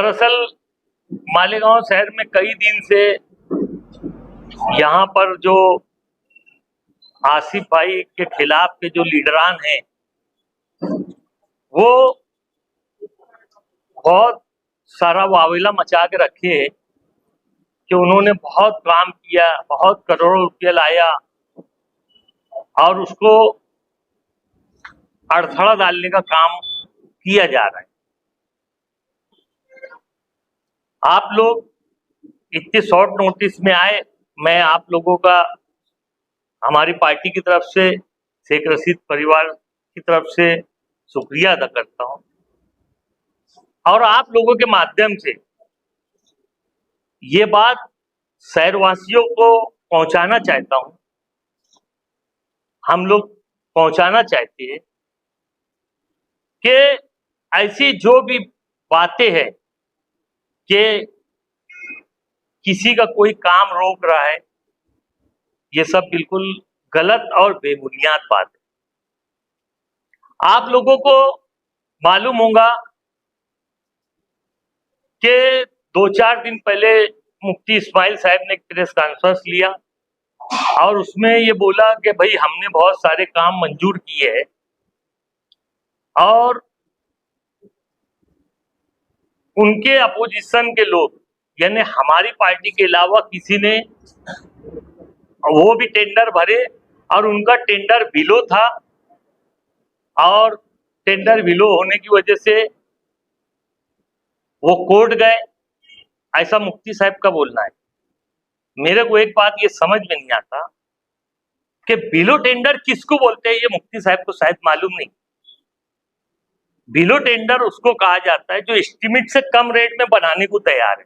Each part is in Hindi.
दरअसल मालेगांव शहर में कई दिन से यहाँ पर जो आसिफ भाई के खिलाफ के जो लीडरान हैं वो बहुत सारा वावेला मचा के रखे हैं कि उन्होंने बहुत काम किया, बहुत करोड़ों रुपया लाया और उसको अड़थड़ा डालने का काम किया जा रहा है। आप लोग इतने शॉर्ट नोटिस में आए, मैं आप लोगों का हमारी पार्टी की तरफ से, शेख रशीद परिवार की तरफ से शुक्रिया अदा करता हूं और आप लोगों के माध्यम से ये बात शहरवासियों को पहुंचाना चाहता हूं। हम लोग पहुंचाना चाहते हैं कि ऐसी जो भी बातें हैं कि किसी का कोई काम रोक रहा है, ये सब बिल्कुल गलत और बेबुनियाद बात है। आप लोगों को मालूम होगा कि 2-4 दिन पहले मुफ्ती इस्माइल साहब ने एक प्रेस कॉन्फ्रेंस लिया और उसमें ये बोला कि भाई हमने बहुत सारे काम मंजूर किए हैं और उनके अपोजिशन के लोग यानी हमारी पार्टी के अलावा किसी ने वो भी टेंडर भरे और उनका टेंडर बिलो था और टेंडर बिलो होने की वजह से वो कोर्ट गए, ऐसा मुफ्ती साहब का बोलना है। मेरे को एक बात ये समझ में नहीं आता कि बिलो टेंडर किसको बोलते हैं, ये मुफ्ती साहब को शायद मालूम नहीं। बिलो टेंडर उसको कहा जाता है जो एस्टिमेट से कम रेट में बनाने को तैयार है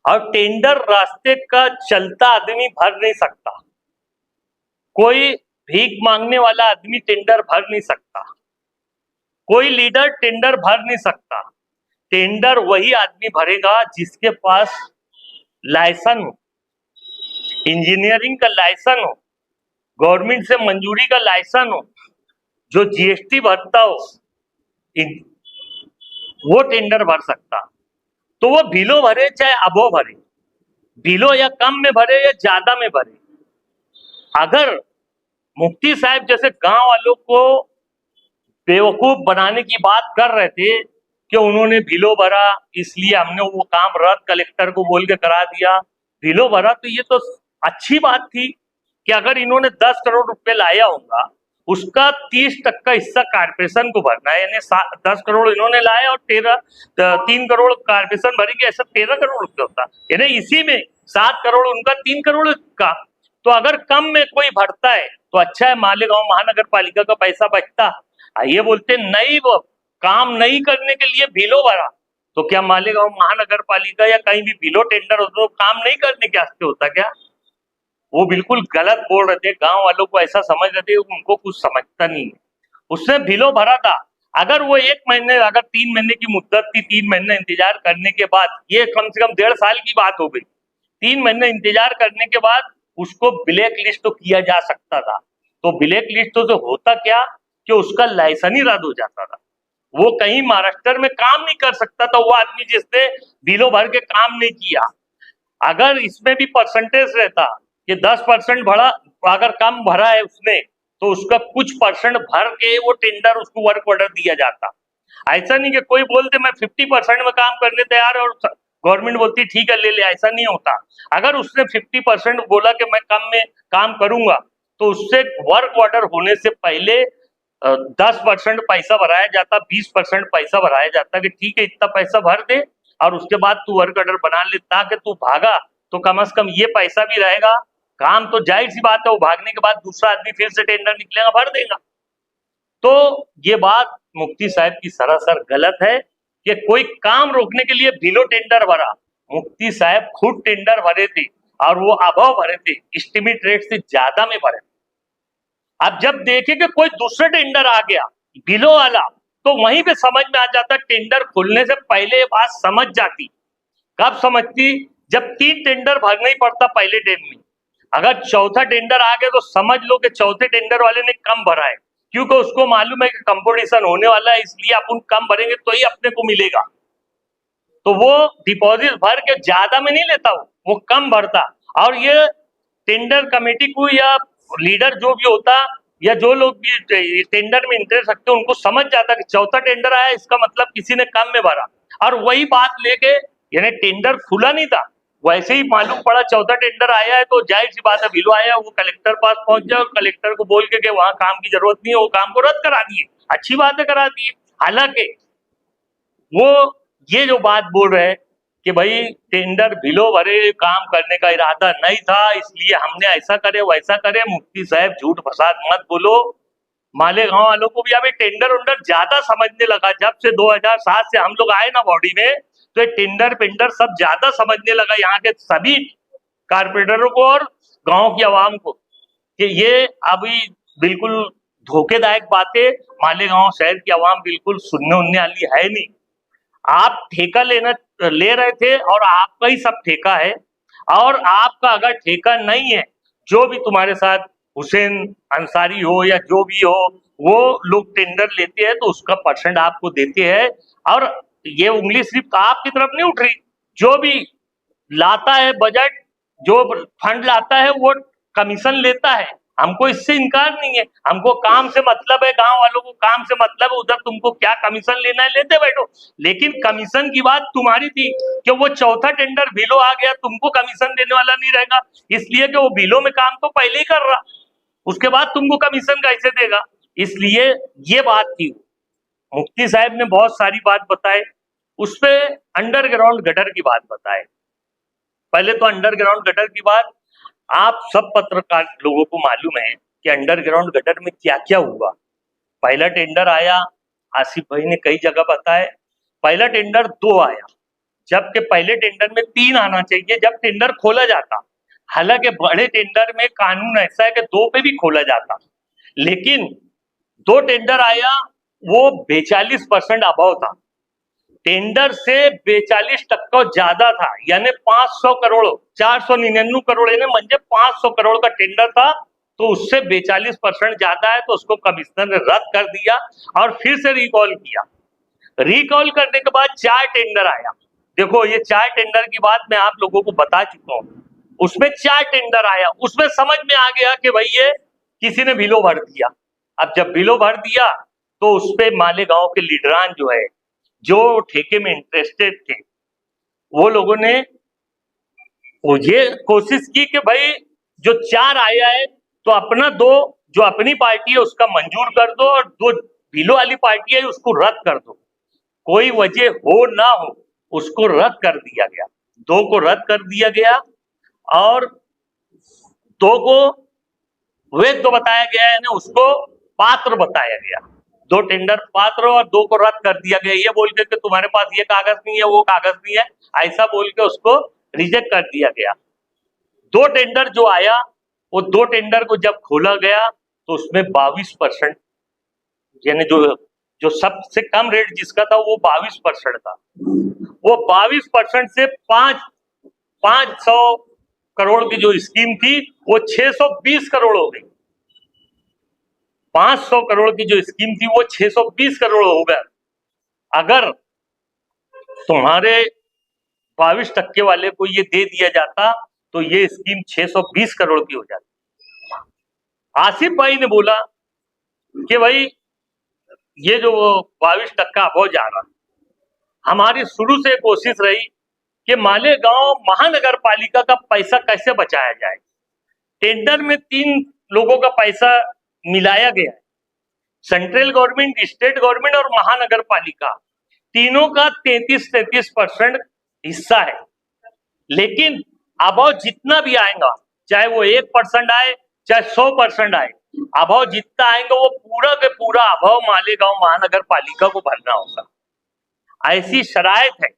और टेंडर रास्ते का चलता आदमी भर नहीं सकता, कोई भीख मांगने वाला आदमी टेंडर भर नहीं सकता, कोई लीडर टेंडर भर नहीं सकता। टेंडर वही आदमी भरेगा जिसके पास लाइसेंस हो, इंजीनियरिंग का लाइसेंस हो, गवर्नमेंट से मंजूरी का लाइसेंस हो, जो जीएसटी भरता हो, वो टेंडर भर सकता। तो वो बिलो भरे चाहे अबो भरे, बिलो या कम में भरे या ज्यादा में भरे, अगर मुफ्ती साहब जैसे गांव वालों को बेवकूफ बनाने की बात कर रहे थे कि उन्होंने बिलो भरा इसलिए हमने वो काम रद्द कलेक्टर को बोल के करा दिया, बिलो भरा, तो ये तो अच्छी बात थी कि अगर इन्होंने 10 करोड़ रुपए लाया होगा उसका 30% हिस्सा कारपोरेशन को भरना है, यानी 10 करोड़ इन्होंने लाया और 3 करोड़ कारपोरेशन भरेगी, ऐसा 13 करोड़ रुपए होता, यानी इसी में 7 करोड़ उनका, 3 करोड़ का। तो अगर कम में कोई भरता है तो अच्छा है, मालेगांव महानगर पालिका का पैसा बचता। ये बोलते नहीं, वो काम नहीं करने के लिए बिलो भरा, तो क्या मालेगांव महानगर पालिका या कहीं भी बिलो टेंडर हो तो काम नहीं करने के वास्ते होता क्या? वो बिल्कुल गलत बोल रहे थे, गांव वालों को ऐसा समझ रहे थे, उनको कुछ समझता नहीं है। उसने बिलो भरा था, अगर वो 1 महीने, अगर 3 महीने की मुद्दत थी, 3 महीने इंतजार करने के बाद, ये कम से कम 1.5 साल की बात हो गई, 3 महीने इंतजार करने के बाद उसको ब्लैक लिस्ट तो किया जा सकता था। तो ब्लैक लिस्ट तो होता क्या कि उसका लाइसेंस ही रद्द हो जाता था, वो कहीं महाराष्ट्र में काम नहीं कर सकता था वो आदमी जिसने बिलो भर के काम नहीं किया। अगर इसमें भी परसेंटेज रहता कि 10% भरा, अगर कम भरा है उसने तो उसका कुछ परसेंट भर के वो टेंडर उसको वर्क ऑर्डर दिया जाता। ऐसा नहीं कि कोई बोलते मैं 50% में काम करने तैयार है और गवर्नमेंट बोलती ठीक है ले ले, ऐसा नहीं होता। अगर उसने 50% बोला कि मैं कम में काम करूंगा तो उससे वर्क ऑर्डर होने से पहले 10% पैसा भराया जाता, 20% पैसा भराया जाता कि ठीक है इतना पैसा भर दे और उसके बाद तू वर्क ऑर्डर बना ले, ताकि तू भागा तो कम से कम ये पैसा भी रहेगा। काम तो जाहिर सी बात है, वो भागने के बाद दूसरा आदमी फिर से टेंडर निकलेगा, भर देगा। तो ये बात मुफ्ती साहब की सरासर गलत है कि कोई काम रोकने के लिए बिलो टेंडर भरा। मुफ्ती साहब खुद टेंडर भरे थे और वो अभाव भरे थे, एस्टिमेट रेट से ज्यादा में भरे। अब जब देखे कि कोई दूसरा टेंडर आ गया बिलो वाला, तो वहीं पे समझ में आ जाता, टेंडर खुलने से पहले ये बात समझ जाती। कब समझती? जब 3 टेंडर भरना ही पड़ता पहले टाइम में, अगर चौथा टेंडर आ गया तो समझ लो कि चौथे टेंडर वाले ने कम भरा है, क्योंकि उसको मालूम है कि कंपटीशन होने वाला है, इसलिए अपन कम भरेंगे तो ही अपने को मिलेगा। तो वो डिपॉजिट भर के ज्यादा में नहीं लेता, वो कम भरता। और ये टेंडर कमेटी को या लीडर जो भी होता या जो लोग भी टेंडर में इंटरेस्ट रखते उनको समझ जाता कि चौथा टेंडर आया, इसका मतलब किसी ने कम में भरा, और वही बात लेके, यानी टेंडर खुला नहीं था, वैसे ही मालूम पड़ा चौथा टेंडर आया है, तो जाहिर सी बात है बिलो आया, वो कलेक्टर पास पहुंच जाए और कलेक्टर को बोल के वहां काम की जरूरत नहीं है, वो काम को रद्द करा दिए। अच्छी बात है, करा दिए। हालांकि वो ये जो बात बोल रहे हैं कि भाई टेंडर बिलो भरे, काम करने का इरादा नहीं था इसलिए हमने ऐसा करे वैसा करे, मुफ्ती साहब झूठ फसाद मत बोलो। मालेगांव वालों को भी अभी टेंडर उंडर ज्यादा समझने लगा, जब से 2007 से हम लोग आए ना बॉडी में, तो ये टेंडर पेंडर सब ज्यादा समझने लगा यहाँ के सभी कारपोरेटरों को और गांव की आवाम को, कि ये अभी बिल्कुल धोखेदायक बातें मालेगांव शहर की आवाम बिल्कुल सुनने उनने वाली है नहीं। आप ठेका ले रहे थे और आपका ही सब ठेका है, और आपका अगर ठेका नहीं है, जो भी तुम्हारे साथ हुसैन अंसारी हो या जो भी हो, वो लोग टेंडर लेते हैं तो उसका परसेंट आपको देते हैं, और ये उंगली सिर्फ आपकी तरफ नहीं उठ रही, जो भी लाता है बजट, जो फंड लाता है वो कमीशन लेता है। हमको इससे इनकार नहीं है, हमको काम से मतलब है, गांव वालों को काम से मतलब है, उधर तुमको क्या कमीशन लेना है लेते बैठो। लेकिन कमीशन की बात तुम्हारी थी कि वो चौथा टेंडर बिलो आ गया, तुमको कमीशन देने वाला नहीं रहेगा, इसलिए कि वो बिलो में काम तो पहले ही कर रहा, उसके बाद तुमको कमीशन कैसे देगा, इसलिए ये बात थी। मुफ्ती साहब ने बहुत सारी बात बताए, उसपे अंडरग्राउंड गटर की बात बताए। पहले तो अंडरग्राउंड गटर की बात, आप सब पत्रकार लोगों को मालूम है कि अंडरग्राउंड गटर में क्या क्या हुआ। पहला टेंडर आया, आसिफ भाई ने कई जगह बताया, पहला टेंडर 2 आया, जबकि पहले टेंडर में 3 आना चाहिए जब टेंडर खोला जाता। हालांकि बड़े टेंडर में कानून ऐसा है कि 2 पे भी खोला जाता, लेकिन 2 टेंडर आया, वो 42% अभाव था, टेंडर से 42% ज्यादा था, यानी 500 करोड़ 499 करोड़ यानी म्हणजे 500 करोड़ का टेंडर था, तो उससे 42% ज्यादा है, तो उसको कमिश्नर ने रद्द कर दिया और फिर से रिकॉल किया। रिकॉल करने के बाद 4 टेंडर आया। देखो ये 4 टेंडर की बात मैं आप लोगों को बता चुका हूं, उसमें 4 टेंडर आया, उसमें समझ में आ गया कि भाई ये किसी ने बिलो भर दिया। अब जब बिलो भर दिया तो उसपे मालेगांव के लीडरान जो है, जो ठेके में इंटरेस्टेड थे, वो लोगों ने वो ये कोशिश की कि भाई जो 4 आया है तो अपना 2 जो अपनी पार्टी है उसका मंजूर कर दो, और 2 बिलो वाली पार्टी है उसको रद्द कर दो, कोई वजह हो ना हो उसको रद्द कर दिया गया। 2 को रद्द कर दिया गया और 2 को वैध तो बताया गया है ना, उसको पात्र बताया गया। 2 टेंडर पात्र और 2 को रद्द कर दिया गया, ये बोल के कि तुम्हारे पास ये कागज नहीं है वो कागज नहीं है, ऐसा बोल के उसको रिजेक्ट कर दिया गया। 2 टेंडर जो आया, वो 2 टेंडर को जब खोला गया तो उसमें 22%, यानी जो सबसे कम रेट जिसका था वो 22% था, वो 22% से 500 करोड़ की जो स्कीम थी वो 620 करोड़ हो गई। 500 करोड़ की जो स्कीम थी वो 620 करोड़ हो गया। अगर तुम्हारे 22% वाले को ये दे दिया जाता तो ये स्कीम 620 करोड़ की हो जाती। आसिफ भाई ने बोला कि भाई ये जो 22% अभाव जा रहा, हमारी शुरू से कोशिश रही कि मालेगांव महानगर पालिका का पैसा कैसे बचाया जाए। टेंडर में 3 लोगों का पैसा मिलाया गया है, सेंट्रल गवर्नमेंट, स्टेट गवर्नमेंट और महानगर पालिका, तीनों का 33% हिस्सा है। लेकिन अभाव जितना भी आएगा, चाहे वो 1% आए चाहे 100% आए, अभाव जितना आएगा वो पूरा के पूरा अभाव मालेगांव महानगर पालिका को भरना होगा। ऐसी शरायत है,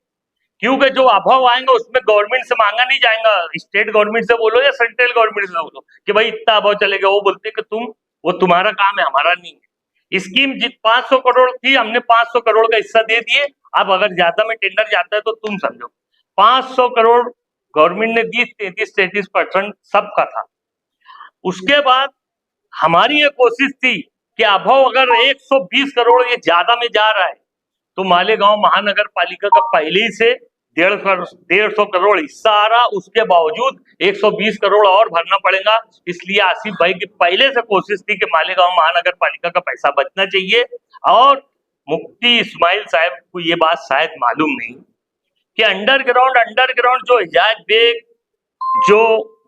क्योंकि जो अभाव आएंगे उसमें गवर्नमेंट से मांगा नहीं जाएगा, स्टेट गवर्नमेंट से बोलो या सेंट्रल गवर्नमेंट से बोलो कि भाई इतना अभाव चलेगा, वो बोलते कि वो तुम्हारा काम है, हमारा नहीं है। स्कीम 500 करोड़ थी, हमने 500 करोड़ का हिस्सा दे दिए, अब अगर ज्यादा में टेंडर जाता है तो तुम समझो 500 करोड़ गवर्नमेंट ने दी, 33% सबका था। उसके बाद हमारी ये कोशिश थी कि अभाव अगर 120 करोड़ ये ज्यादा में जा रहा है तो मालेगांव महानगर पालिका का पहले ही से 150 करोड़ हिस्सा आ रहा, उसके बावजूद 120 करोड़ और भरना पड़ेगा। इसलिए आसिफ भाई की पहले से कोशिश थी कि मालेगांव महानगर पालिका का पैसा बचना चाहिए। और मुफ्ती इस्माइल साहब को ये बात शायद मालूम नहीं कि अंडरग्राउंड जो हिजाज बेग, जो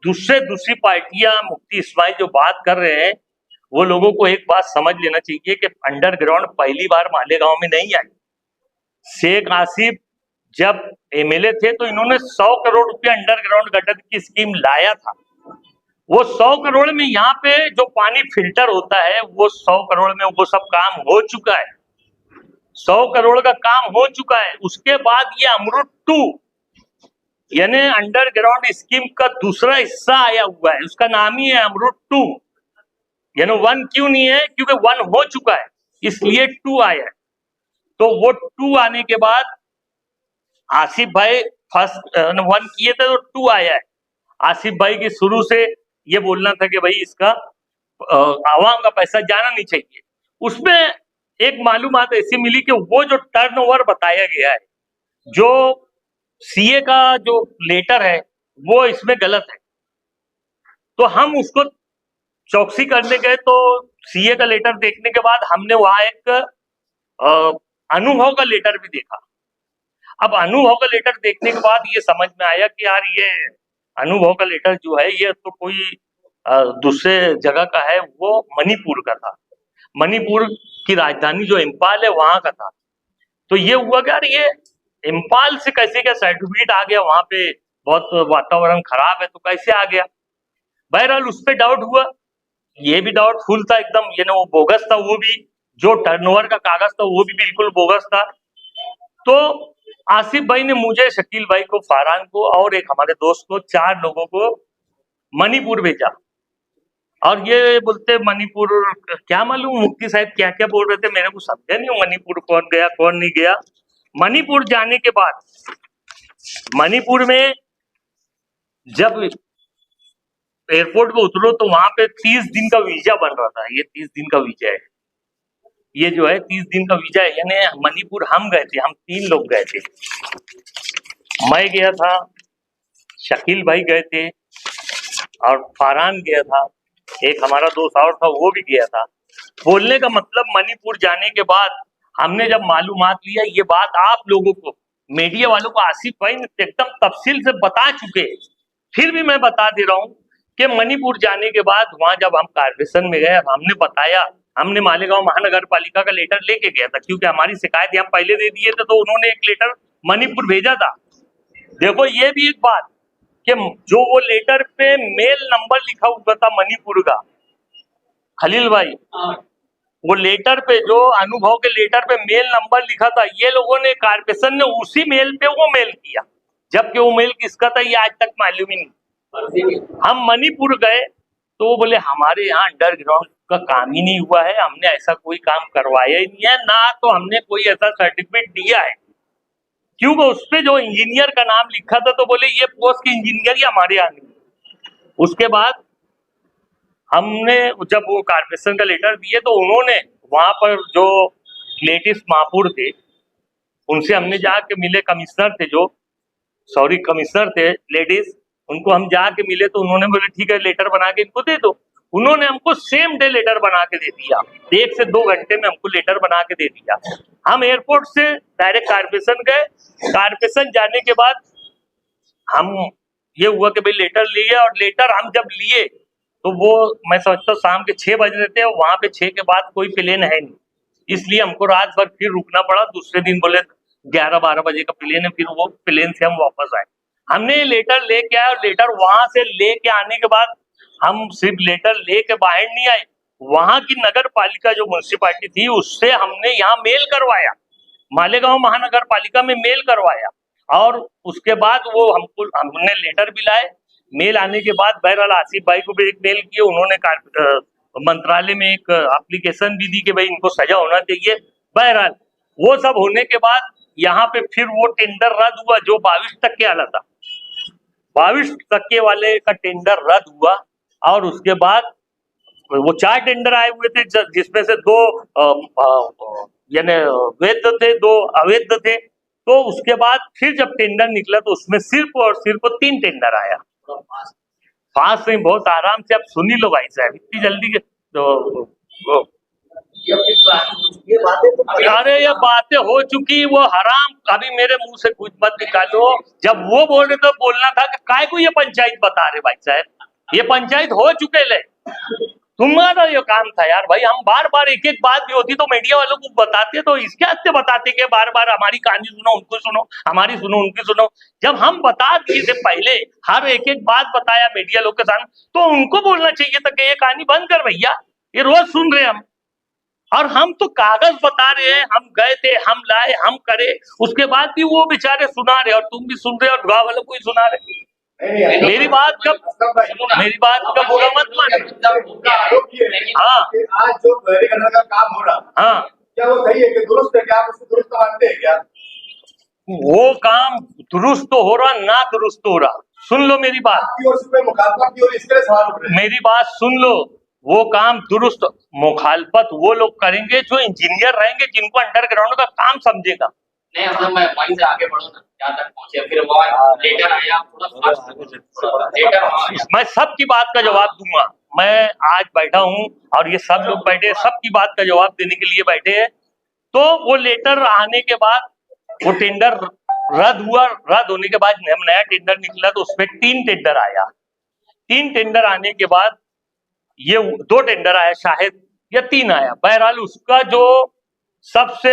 दूसरी पार्टियां, मुफ्ती इस्माइल जो बात कर रहे हैं, वो लोगों को एक बात समझ लेना चाहिए कि अंडरग्राउंड पहली बार मालेगांव में नहीं आई। शेख आसिफ जब एमएलए थे तो इन्होंने 100 करोड़ रुपया अंडरग्राउंड गटर की स्कीम लाया था। वो 100 करोड़ में यहाँ पे जो पानी फिल्टर होता है, वो 100 करोड़ में वो सब काम हो चुका है। 100 करोड़ का काम हो चुका है। उसके बाद ये अमृत 2 यानी अंडरग्राउंड स्कीम का दूसरा हिस्सा आया हुआ है, उसका नाम ही है अमृत 2। यानी 1 क्यों नहीं है? क्योंकि 1 हो चुका है, इसलिए 2 आया है। तो वो 2 आने के बाद आसिफ भाई फर्स्ट 1 किए थे तो 2 आया है। आसिफ भाई की शुरू से ये बोलना था कि भाई इसका आवाम का पैसा जाना नहीं चाहिए। उसमें एक मालूमात ऐसी मिली कि वो जो टर्नओवर बताया गया है, जो सीए का जो लेटर है, वो इसमें गलत है। तो हम उसको चौकसी करने गए तो सीए का लेटर देखने के बाद हमने वहां एक अनुभव का लेटर भी देखा। अब अनुभव का लेटर देखने के बाद ये समझ में आया कि यार ये अनुभव का लेटर जो है ये तो कोई दूसरे जगह का है, वो मणिपुर का था। मणिपुर की राजधानी जो इम्फाल है वहां का था। तो ये हुआ कि यार ये इम्फाल से कैसे क्या सर्टिफिकेट आ गया, वहां पे बहुत वातावरण खराब है तो कैसे आ गया। बहरहाल उस पर डाउट हुआ, ये भी डाउटफुल था एकदम, ये ना वो बोगस था, वो भी जो टर्नओवर का कागज था वो भी बिल्कुल बोगस था। तो आसिफ भाई ने मुझे, शकील भाई को, फरहान को और एक हमारे दोस्त को, 4 लोगों को मणिपुर भेजा। और ये बोलते मणिपुर, क्या मालूम मुफ्ती साहब क्या क्या बोल रहे थे, मेरे को समझा नहीं मणिपुर कौन गया कौन नहीं गया। मणिपुर जाने के बाद मणिपुर में जब एयरपोर्ट पे उतरो तो वहां पे 30 दिन का वीजा बन रहा था। ये 30 दिन का वीजा है, ये जो है 30 दिन का वीजा है। यानी मणिपुर हम गए थे, हम 3 लोग गए थे। मैं गया था, शकील भाई गए थे और फरहान गया था, एक हमारा दोस्त और था वो भी गया था। बोलने का मतलब मणिपुर जाने के बाद हमने जब मालूमात लिया, ये बात आप लोगों को, मीडिया वालों को आसिफ भाई ने एकदम तफसील से बता चुके हैं, फिर भी मैं बता दे रहा हूँ कि मणिपुर जाने के बाद वहां जब हम कॉर्पोरेशन में गए, हमने बताया, हमने मालेगांव महानगर पालिका का लेटर लेके गया था, क्योंकि हमारी शिकायत हम पहले दे दिए थे, तो उन्होंने एक लेटर मणिपुर भेजा था। देखो ये भी एक बात कि जो वो लेटर पे मेल नंबर लिखा हुआ था मणिपुर का, खलील भाई, वो लेटर पे जो अनुभव के लेटर पे मेल नंबर लिखा था, ये लोगों ने, कॉर्पोरेशन ने उसी मेल पे वो मेल किया, जबकि वो मेल किसका था ये आज तक मालूम ही नहीं। हम मणिपुर गए तो वो बोले हमारे यहाँ अंडरग्राउंड का काम ही नहीं हुआ है, हमने ऐसा कोई काम करवाया ही नहीं है, ना तो हमने कोई ऐसा सर्टिफिकेट दिया है। क्योंकि उस पे जो इंजीनियर का नाम लिखा था तो बोले ये पोस्ट की इंजीनियर ही हमारे यहाँ नहीं। उसके बाद हमने जब वो कॉर्पोरेशन का लेटर दिए तो उन्होंने वहां पर जो लेटेस्ट महापौर थे उनसे हमने जाके मिले, कमिश्नर थे जो, सॉरी कमिश्नर थे लेडीज, उनको हम जाके मिले तो उन्होंने बोले ठीक है लेटर बना के इनको दे दो। उन्होंने हमको सेम डे लेटर बना के दे दिया, 1 से 2 घंटे में हमको लेटर बना के दे दिया। हम एयरपोर्ट से डायरेक्ट कॉर्पोरेशन गए। कॉर्पोरेशन जाने के बाद हम ये हुआ कि भाई लेटर लिए, और लेटर हम जब लिए तो वो मैं समझता हूँ शाम के 6 बज रहे थे, वहां पे 6 के बाद कोई प्लेन है नहीं, इसलिए हमको रात भर फिर रुकना पड़ा। दूसरे दिन बोले 11-12 बजे का प्लेन है, फिर वो प्लेन से हम वापस आए। हमने लेटर लेके आए, और लेटर वहां से लेके आने के बाद हम सिर्फ लेटर लेके बाहर नहीं आए, वहां की नगर पालिका जो म्यूनसिपालिटी थी उससे हमने यहाँ मेल करवाया, मालेगांव महानगर पालिका में मेल करवाया, और उसके बाद वो हमने लेटर भी लाए। मेल आने के बाद बहरहाल आसिफ भाई को भी एक मेल किए, उन्होंने मंत्रालय में एक एप्लीकेशन भी दी कि भाई इनको सजा होना चाहिए। बहरहाल वो सब होने के बाद यहाँ पे फिर वो टेंडर रद्द हुआ जो 22 टक्के वाला था, 22 टक्के वाले का टेंडर रद्द हुआ। और उसके बाद वो 4 टेंडर आए हुए थे, जिसमें से 2 यानी वैध थे, 2 अवैध थे। तो उसके बाद फिर जब टेंडर निकला तो उसमें सिर्फ और सिर्फ 3 टेंडर आया। पास नहीं, बहुत आराम से आप सुन ही लो भाई साहब, इतनी जल्दी के तो अरे ये बातें हो चुकी, वो हराम अभी मेरे मुंह से कुछ मत निकालो। जब वो बोल रहे तो बोलना था कि काय को ये पंचायत बता रहे भाई साहब, ये पंचायत हो चुके ले, तुम्हारा ये काम था यार भाई। हम बार बार एक एक बात भी होती तो मीडिया वालों को बताते, तो इसके हस्ते बताते कि बार बार हमारी कहानी सुनो, उनको सुनो, हमारी सुनो, उनकी सुनो। जब हम बता दिए थे पहले, हर एक एक बात बताया मीडिया लोग के सामने, तो उनको बोलना चाहिए था कि ये कहानी बंद कर भैया, ये रोज सुन रहे हम। और हम तो कागज बता रहे हैं, हम गए थे, हम लाए, हम करे, उसके बाद भी वो बेचारे सुना रहे, और तुम भी सुन रहे हो, और गाँव वालों को ही सुना रहे। मेरी बात कब बुरा मत माने। हाँ, आज जो गहरीकरण का काम हो रहा, हाँ, क्या वो सही है कि दुरुस्त है? क्या आप उसको दुरुस्त मानते हैं क्या? वो काम दुरुस्त तो हो रहा, ना दुरुस्त हो रहा, सुन लो मेरी बात, आपकी ओर से मुखालफत की ओर इसके सवाल उठ रहे हैं। मेरी बात सुन लो। वो काम दुरुस्त, मुखालफत वो लोग करेंगे जो इंजीनियर रहेंगे, जिनको अंडरग्राउंड का काम समझेगा। नहीं मतलब मैं वहीं से आगे बढ़ूं ना, क्या तक पहुंचे, फिर वो लेटर आया, थोड़ा लेटर मैं सबकी बात का जवाब दूंगा। मैं आज बैठा हूं और ये सब लोग बैठे, सबकी बात का जवाब देने के लिए बैठे हैं। तो वो लेटर आने के बाद वो टेंडर रद्द हुआ, रद्द होने के बाद नया टेंडर निकला, तो उसमें 3 टेंडर आया। 3 टेंडर आने के बाद ये 2 टेंडर आया शायद, या 3 आया, बहरहाल उसका जो सबसे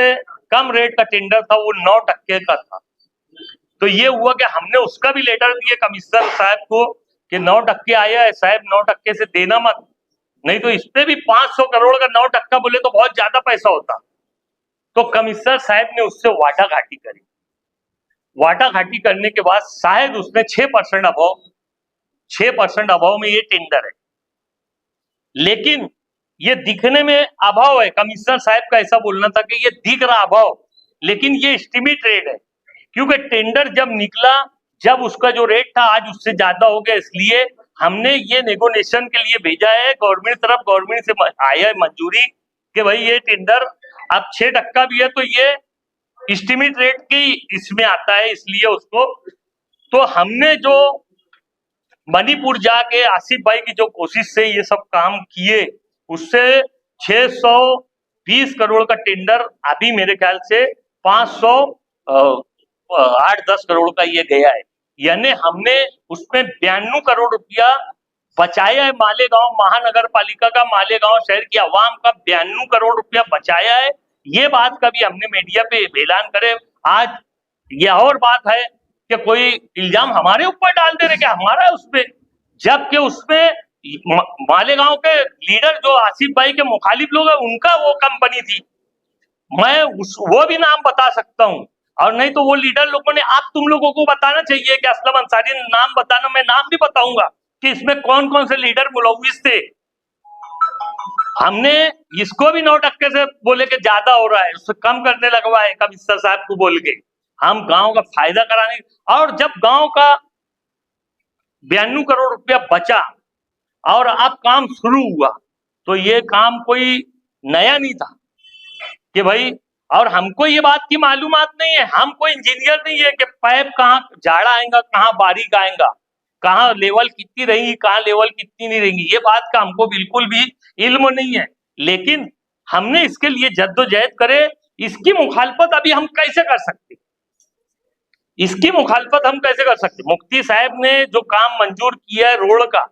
कम रेट का टेंडर था वो 9% का था। तो ये हुआ कि हमने उसका भी लेटर दिया कमिश्नर साहब को कि 9% आया है साहब, 9% से देना मत, नहीं तो इस पे भी 500 करोड़ का 9% बोले तो बहुत ज्यादा पैसा होता। तो कमिश्नर साहब ने उससे वाटाघाटी करी। वाटाघाटी करने के बाद शायद उसने 6% अभाव में ये टेंडर है। लेकिन ये दिखने में अभाव है, कमिश्नर साहब का ऐसा बोलना था कि ये दिख रहा अभाव, लेकिन ये एस्टिमेट रेट है, क्योंकि टेंडर जब निकला, जब उसका जो रेट था आज उससे ज्यादा हो गया, इसलिए हमने ये नेगोशिएशन के लिए भेजा है गवर्नमेंट तरफ। गवर्नमेंट से आया है मंजूरी कि भाई ये टेंडर अब 6% भी है तो ये एस्टिमेट रेट की इसमें आता है, इसलिए उसको। तो हमने जो मणिपुर जाके आसिफ भाई की जो कोशिश से ये सब काम किए, उससे 620 करोड़ का टेंडर अभी मेरे ख्याल से 8-10 करोड़ का ये गया है। यानी हमने उसमें 92 करोड़ रुपया बचाया है। मालेगांव महानगर पालिका का, मालेगांव शहर की आवाम का 92 करोड़ रुपया बचाया है। ये बात कभी हमने मीडिया पे ऐलान करे। आज यह और बात है कि कोई इल्जाम हमारे ऊपर डाल दे रहे कि हमारा उसमें, जबकि उसमें मालेगांव के लीडर जो आसिफ भाई के मुखालिफ लोग हैं, उनका वो कंपनी थी। मैं वो भी नाम बता सकता हूं, और नहीं तो वो लीडर लोगों ने, आप तुम लोगों को बताना चाहिए कि असलम अंसारी ने नाम बताना, मैं नाम भी बताऊंगा कि इसमें कौन कौन से लीडर मुलविस थे। हमने इसको भी 9% से बोले कि ज्यादा हो रहा है, उससे कम करने लगवा है कमिश्नर साहब को बोल के, हम गांव का फायदा कराने। और जब गांव का 92 करोड़ रुपया बचा और अब काम शुरू हुआ, तो ये काम कोई नया नहीं था कि भाई, और हमको ये बात की मालूमात नहीं है, हम कोई इंजीनियर नहीं है कि पाइप कहाँ जाड़ा आएगा, कहाँ बारीक आएगा, कहाँ लेवल कितनी रहेगी, कहाँ लेवल कितनी नहीं रहेगी, ये बात का हमको बिल्कुल भी इल्म नहीं है। लेकिन हमने इसके लिए जद्दोजहद करे। इसकी मुखालफत अभी हम कैसे कर सकते, इसकी मुखालफत हम कैसे कर सकते? मुफ्ती साहब ने जो काम मंजूर किया है रोड का,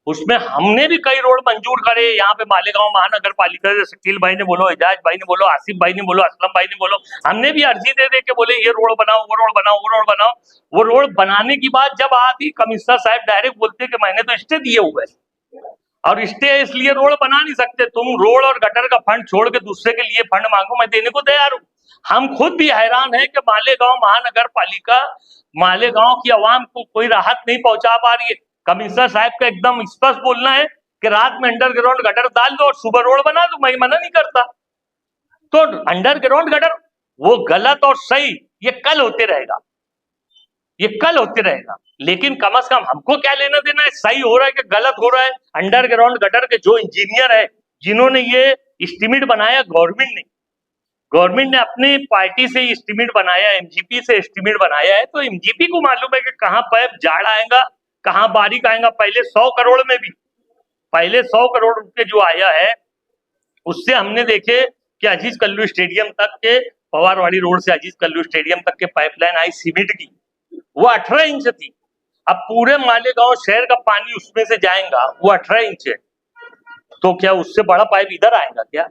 उसमें हमने भी कई रोड मंजूर करे। यहाँ पे मालेगांव महानगर पालिका से शकील भाई ने बोलो, एजाज भाई ने बोलो, आसिफ भाई ने बोलो, असलम भाई ने बोलो, हमने भी अर्जी दे दे के बोले ये रोड बनाओ, वो रोड बनाओ, वो रोड बनाओ। वो रोड बनाने की बात जब आती, कमिश्नर साहब डायरेक्ट बोलते कि मैंने तो स्टे दिए हुए, और स्टे इसलिए रोड बना नहीं सकते, तुम रोड और गटर का फंड छोड़ के दूसरे के लिए फंड मांगो, मैं देने को तैयार हूँ। हम खुद भी हैरान है कि मालेगांव महानगर पालिका मालेगांव की आवाम को कोई राहत नहीं पहुंचा पा रही है। कमिश्नर साहब का एकदम स्पष्ट बोलना है कि रात में अंडरग्राउंड गटर डाल दो और सुबह रोड बना दो, मैं मना नहीं करता। तो अंडरग्राउंड गटर वो गलत और सही ये कल होते रहेगा, ये कल होते रहेगा, लेकिन कम से कम हमको क्या लेना देना है, सही हो रहा है कि गलत हो रहा है। अंडरग्राउंड गटर के जो इंजीनियर है, जिन्होंने ये एस्टीमेट बनाया गवर्नमेंट ने, गवर्नमेंट ने अपने पार्टी से एस्टिमेट बनाया, एमजीपी से एस्टिमेट बनाया है, तो एमजीपी को मालूम है कि कहाँ पाइप जाड़ आएगा, कहाँ बारीक आएगा। पहले 100 करोड़ में भी, पहले 100 करोड़ रुपए जो आया है उससे हमने देखे कि अजीज कल्लू स्टेडियम तक के, पवारवाड़ी रोड से अजीज कल्लू स्टेडियम तक के पाइपलाइन आई सीमेंट की, वो 18 इंच थी। अब पूरे मालेगांव शहर का पानी उसमें से जाएगा, वो 18 इंच है, तो क्या उससे बड़ा पाइप इधर आएगा क्या?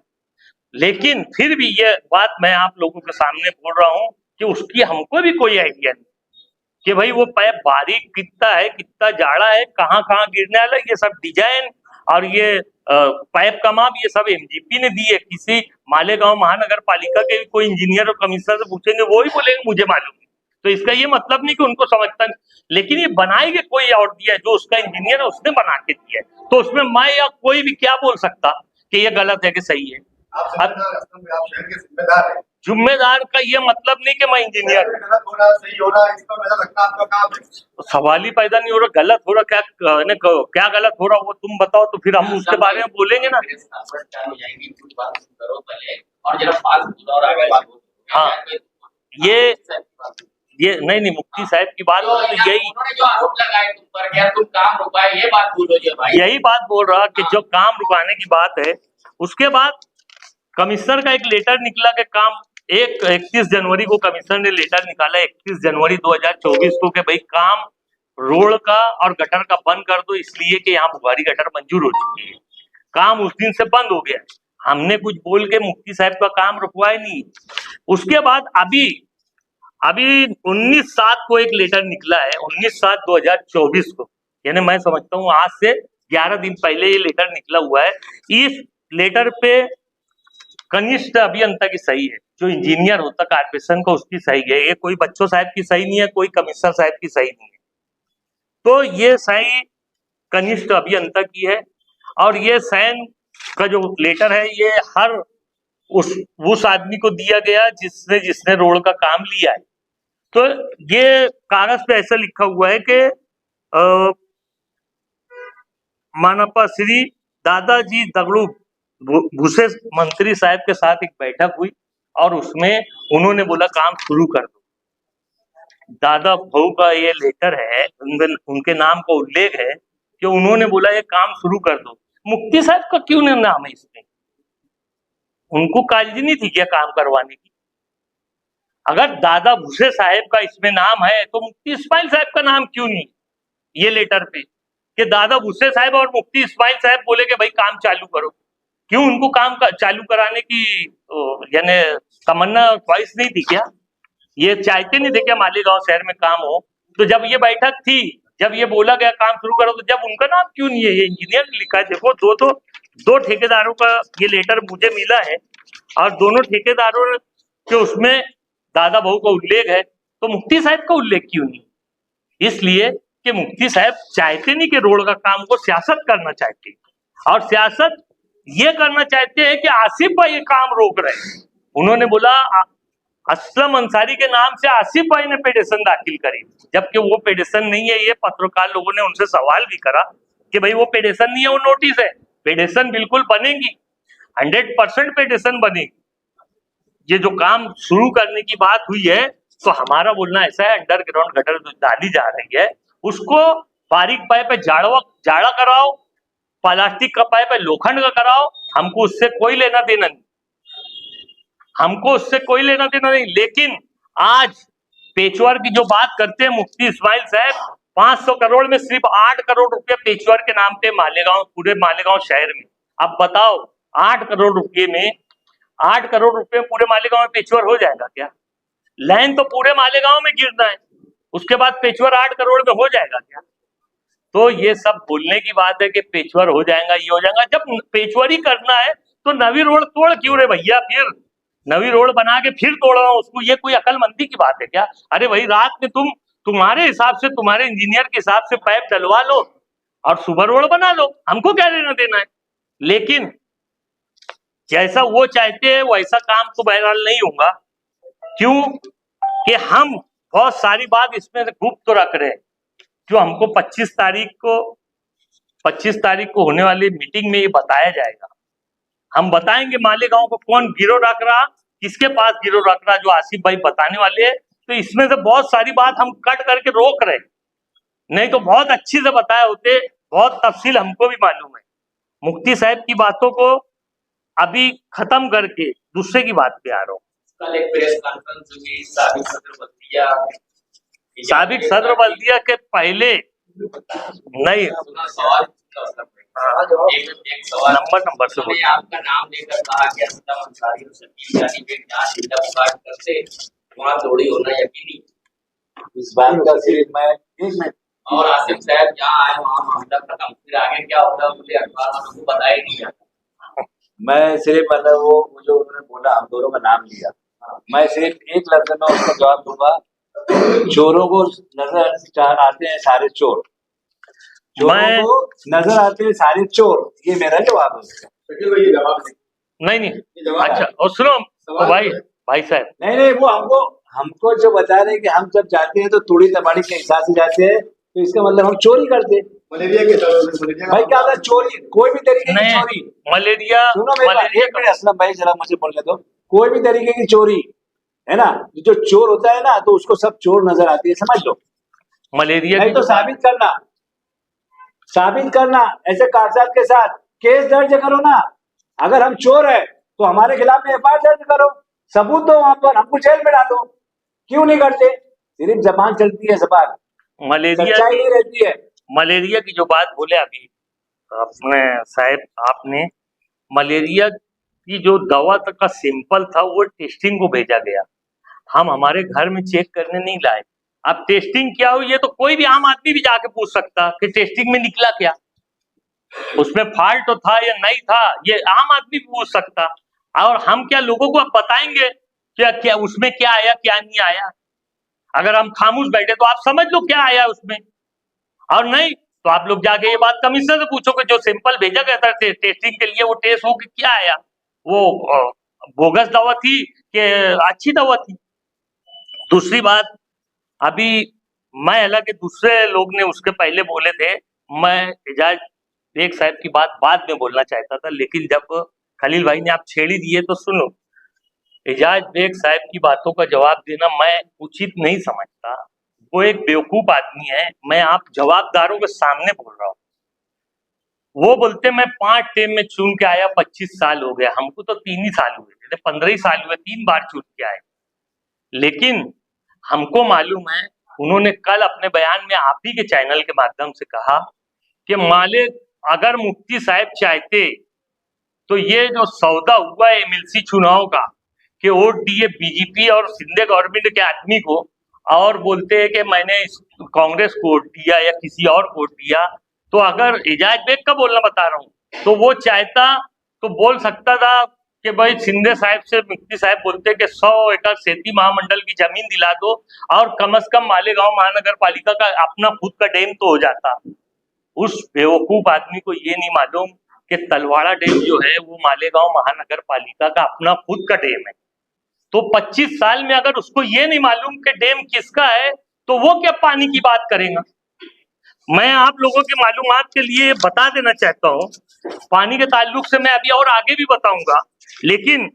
लेकिन फिर भी ये बात मैं आप लोगों के सामने बोल रहा हूं कि उसकी हमको भी कोई आइडिया नहीं कि भाई वो पाइप बारीक कितना है, कितना जाड़ा है, कहाँ कहाँ गिरने वाला, ये सब डिजाइन और ये पाइप का माप ये सब एमजीपी ने दी है। किसी मालेगांव महानगर पालिका के कोई इंजीनियर और कमिश्नर से पूछेंगे, वो ही बोलेंगे मुझे मालूम नहीं। तो इसका ये मतलब नहीं कि उनको समझता नहीं, लेकिन ये बनाएंगे कोई और दिया है, जो उसका इंजीनियर है उसने बना के दिया है, तो उसमें मैं या कोई भी क्या बोल सकता कि ये गलत है कि सही है। आप शहर के जिम्मेदार हैं। जिम्मेदार का ये मतलब नहीं कि मैं इंजीनियर हूं। गलत होना सही होना इसका नजर रखना आपका काम है। सवाल ही पैदा नहीं हो रहा, गलत हो रहा क्या गलत हो रहा वो तुम बताओ, तो फिर हम उसके बारे में बोलेंगे ना। और जरा फास्ट बोलो और आगे बात बोलो। हाँ, ये नहीं मुफ्ती साहब की बात तो यही, उन्होंने जो आरोप लगाए तुम पर क्या तुम काम रुकाए, ये बात बोलो जी भाई। यही बात बोल रहा कि जो काम रुकाने की बात है, उसके बाद कमिश्नर का एक लेटर निकला कि काम 31 जनवरी को कमिश्नर ने लेटर निकाला, 31 जनवरी 2024 को, कि भाई काम रोड का और गटर का बंद कर दो, इसलिए कि यहाँ बुखारी गटर मंजूर हो चुकी है। काम उस दिन से बंद हो गया। हमने कुछ बोल के मुफ्ती साहब का काम रुकवाया नहीं। उसके बाद अभी 19/7 को एक लेटर निकला है, 19/7/2024 को, यानी मैं समझता हूँ आज से 11 दिन पहले ये लेटर निकला हुआ है। इस लेटर पे कनिष्ठ अभियंता की सही है, जो इंजीनियर होता कारपोरेशन का उसकी सही है, ये कोई बच्चों साहब की सही नहीं है, कोई कमिश्नर साहब की सही नहीं है। तो ये सही कनिष्ठ अभियंता की है, और ये साइन का जो लेटर है ये हर उस आदमी को दिया गया जिसने रोड का काम लिया है। तो ये कागज पे ऐसा लिखा हुआ है कि मानपा श्री दादाजी दगड़ू भूसे मंत्री साहब के साथ एक बैठक हुई और उसमें उन्होंने बोला काम शुरू कर दो। दादा भाऊ का ये लेटर है, उनके नाम का उल्लेख है कि उन्होंने बोला ये काम शुरू कर दो। मुफ्ती साहब का क्यों नहीं नाम है इसमें? उनको काळजी नहीं थी क्या काम करवाने की? अगर दादा भूसे साहब का इसमें नाम है तो मुफ्ती इस्माइल साहब का नाम क्यों नहीं ये लेटर पे? कि दादा भूसे साहब और मुफ्ती इस्माइल साहब बोले कि भाई काम चालू करो। क्यों उनको काम चालू कराने की यानी तमन्ना ख्वाहिश नहीं थी क्या? ये चाहते नहीं थे क्या मालेगांव शहर में काम हो? तो जब ये बैठक थी, जब ये बोला गया काम शुरू करो, तो जब उनका नाम क्यों नहीं है? ये इंजीनियर लिखा है, देखो दो ठेकेदारों का ये लेटर मुझे मिला है और दोनों ठेकेदारों के उसमें दादा भाऊ का उल्लेख है, तो मुफ्ती साहब का उल्लेख क्यों नहीं? इसलिए कि मुफ्ती साहब चाहते नहीं कि रोड का काम को सियासत करना चाहते, और सियासत ये करना चाहते हैं कि आसिफ भाई ये काम रोक रहे हैं। उन्होंने बोला असलम अंसारी के नाम से आसिफ भाई ने पिटीशन दाखिल करी, जबकि वो पिटीशन नहीं है। ये पत्रकार लोगों ने उनसे सवाल भी करा कि भाई वो पिटीशन नहीं है, वो नोटिस है। पिटीशन बिल्कुल बनेगी, 100% पिटीशन बनेगी। ये जो काम शुरू करने की बात हुई है, तो हमारा बोलना ऐसा है, अंडरग्राउंड गटर जो डाली जा रही है उसको बारीक पाइप पे जाड़ा कराओ, प्लास्टिक का पाइप है लोखंड का कराओ, हमको उससे कोई लेना देना नहीं, हमको उससे कोई लेना देना नहीं। लेकिन आज पेचवर की जो बात करते हैं मुफ्ती इस्माइल साहब, 500 करोड़ में सिर्फ 8 करोड़ रुपए पेचवर के नाम पे पूरे मालेगांव शहर में। अब बताओ 8 करोड़ रुपए में 8 करोड़ रुपए पूरे मालेगांव में पेचवर हो जाएगा क्या? लाइन तो पूरे मालेगांव में गिरना है, उसके बाद पेचवर 8 करोड़ में हो जाएगा क्या? तो ये सब बोलने की बात है कि पेचवर हो जाएगा, ये हो जाएगा। जब पेचवर ही करना है तो नवी रोड तोड़ क्यों रे भैया? फिर नवी रोड बना के फिर तोड़ना उसको, ये कोई अकलमंदी की बात है क्या? अरे भाई रात में तुम्हारे हिसाब से, तुम्हारे इंजीनियर के हिसाब से पाइप डलवा लो और सुबह रोड बना लो, हमको क्या लेना देना है? लेकिन जैसा वो चाहते हैं वैसा काम तो बहरहाल नहीं होगा। क्यों कि हम बहुत सारी बात इसमें गुप्त रख रहे हैं, जो हमको 25 तारीख को होने वाली मीटिंग में ये बताया जाएगा। हम बताएंगे मालेगांव को कौन गिरोह रख रहा, किसके पास गिरोह रख रहा जो आसिफ भाई बताने वाले हैं। तो इसमें से बहुत सारी बात हम कट करके रोक रहे, नहीं तो बहुत अच्छी से बताए होते, बहुत तफसील हमको भी मालूम है। मुफ्ती साहब की बातों को अभी खत्म करके दूसरे की बात पे आ रहा हूँ। कल एक प्रेस कॉन्फ्रेंस हुई, साबिक सदर बल्दिया के पहले नहीं, सवाल एक सवाल नंबर से मैंने आपका नाम लेकर कहा कि असलम अंसारी और शकील जानी पे जांच इंतजाम करते वहाँ थोड़ी होना यकीनी। इस बात का सिर्फ मैं एक मिनट और आसिफ साहब जहाँ आए वहाँ मामला खत्म, फिर आगे क्या होता है मुझे अखबार वालों को बताया ही नहीं जाता। मैं सिर्फ मतलब वो जो उन्होंने बोला हम दोनों का नाम लिया, मैं सिर्फ एक लफ्ज में उसका जवाब दूंगा। चोरों को नजर आते हैं सारे चोर, चोरों को नजर आते हैं सारे चोर, ये मेरा जवाब है। शकील भाई ये जवाब नहीं। नहीं अच्छा, और सुनो तो भाई साहब, नहीं वो हमको जो बता रहे हैं कि हम जब जाते हैं तो तोड़ी तबाड़ी के हिसाब से जाते हैं, तो इसका मतलब हम चोरी करते हैं। मलेरिया के मलेरिया भाई क्या होता है चोरी, कोई भी तरीके की चोरी, मलेरिया सुनो मेरी बात, एक मिनट असलम भाई जरा मुझे बोलने दो। कोई भी तरीके की चोरी है ना, जो चोर होता है ना तो उसको सब चोर नजर आती है, समझ लो। मलेरिया नहीं तो साबित करना ऐसे कागजात के साथ केस दर्ज करो ना। अगर हम चोर है तो हमारे खिलाफ में एफआईआर दर्ज करो, सबूत दो वहां पर, हमको जेल में डालो। क्यों नहीं करते? सिर्फ जबान चलती है, जबान, सच्चाई नहीं रहती है। मलेरिया की जो बात बोले अभी अपने साहब आपने, मलेरिया की जो दवा तक का सैंपल था वो टेस्टिंग को भेजा गया, हम हमारे घर में चेक करने नहीं लाए। अब टेस्टिंग क्या हुई ये तो कोई भी आम आदमी भी जाके पूछ सकता कि टेस्टिंग में निकला क्या, उसमें फॉल्ट तो था या नहीं था, ये आम आदमी भी पूछ सकता। और हम क्या लोगों को अब बताएंगे क्या क्या उसमें क्या आया क्या नहीं आया? अगर हम खामोश बैठे तो आप समझ लो क्या आया उसमें, और नहीं तो आप लोग जाके ये बात कमिश्नर से पूछो कि जो सैंपल भेजा गया था टेस्टिंग के लिए वो टेस्ट हो के क्या आया, वो बोगस दवा थी कि अच्छी दवा थी। दूसरी बात, अभी मैं हालांकि दूसरे लोग ने उसके पहले बोले थे, मैं एजाज बेग साहब की बात बाद में बोलना चाहता था, लेकिन जब खलील भाई ने आप छेड़ ही दिए तो सुनो। एजाज बेग साहब की बातों का जवाब देना मैं उचित नहीं समझता, वो एक बेवकूफ आदमी है। मैं आप जवाबदारों के सामने बोल रहा हूँ, वो बोलते मैं 5 टेम में चुन के आया, 25 साल हो गया, हमको तो 3 ही साल हुए थे, 15 ही साल हुए, 3 बार चुन के आए। लेकिन हमको मालूम है, उन्होंने कल अपने बयान में आप ही के चैनल के माध्यम से कहा कि मालिक अगर मुफ्ती साहब चाहते तो ये जो सौदा हुआ है एमएलसी चुनाव का कि वोट दिए बीजेपी और सिंधे गवर्नमेंट के आदमी को, और बोलते हैं कि मैंने कांग्रेस को वोट दिया या किसी और को वोट दिया, तो अगर एजाज बेग का बोलना बता रहा हूँ, तो वो चाहता तो बोल सकता था कि भाई सिंधे साहब से मुफ्ती साहब बोलते कि 100 एकड़ सेती महामंडल की जमीन दिला दो और कम से कम मालेगांव महानगर पालिका का अपना खुद का डैम तो हो जाता। उस बेवकूफ आदमी को ये नहीं मालूम कि तलवाड़ा डैम जो है वो मालेगांव महानगर पालिका का अपना खुद का डैम है। तो 25 साल में अगर उसको ये नहीं मालूम कि डैम किसका है तो वो क्या पानी की बात करेगा। मैं आप लोगों के मालूमात के लिए बता देना चाहता हूँ, पानी के ताल्लुक से मैं अभी और आगे भी बताऊंगा, लेकिन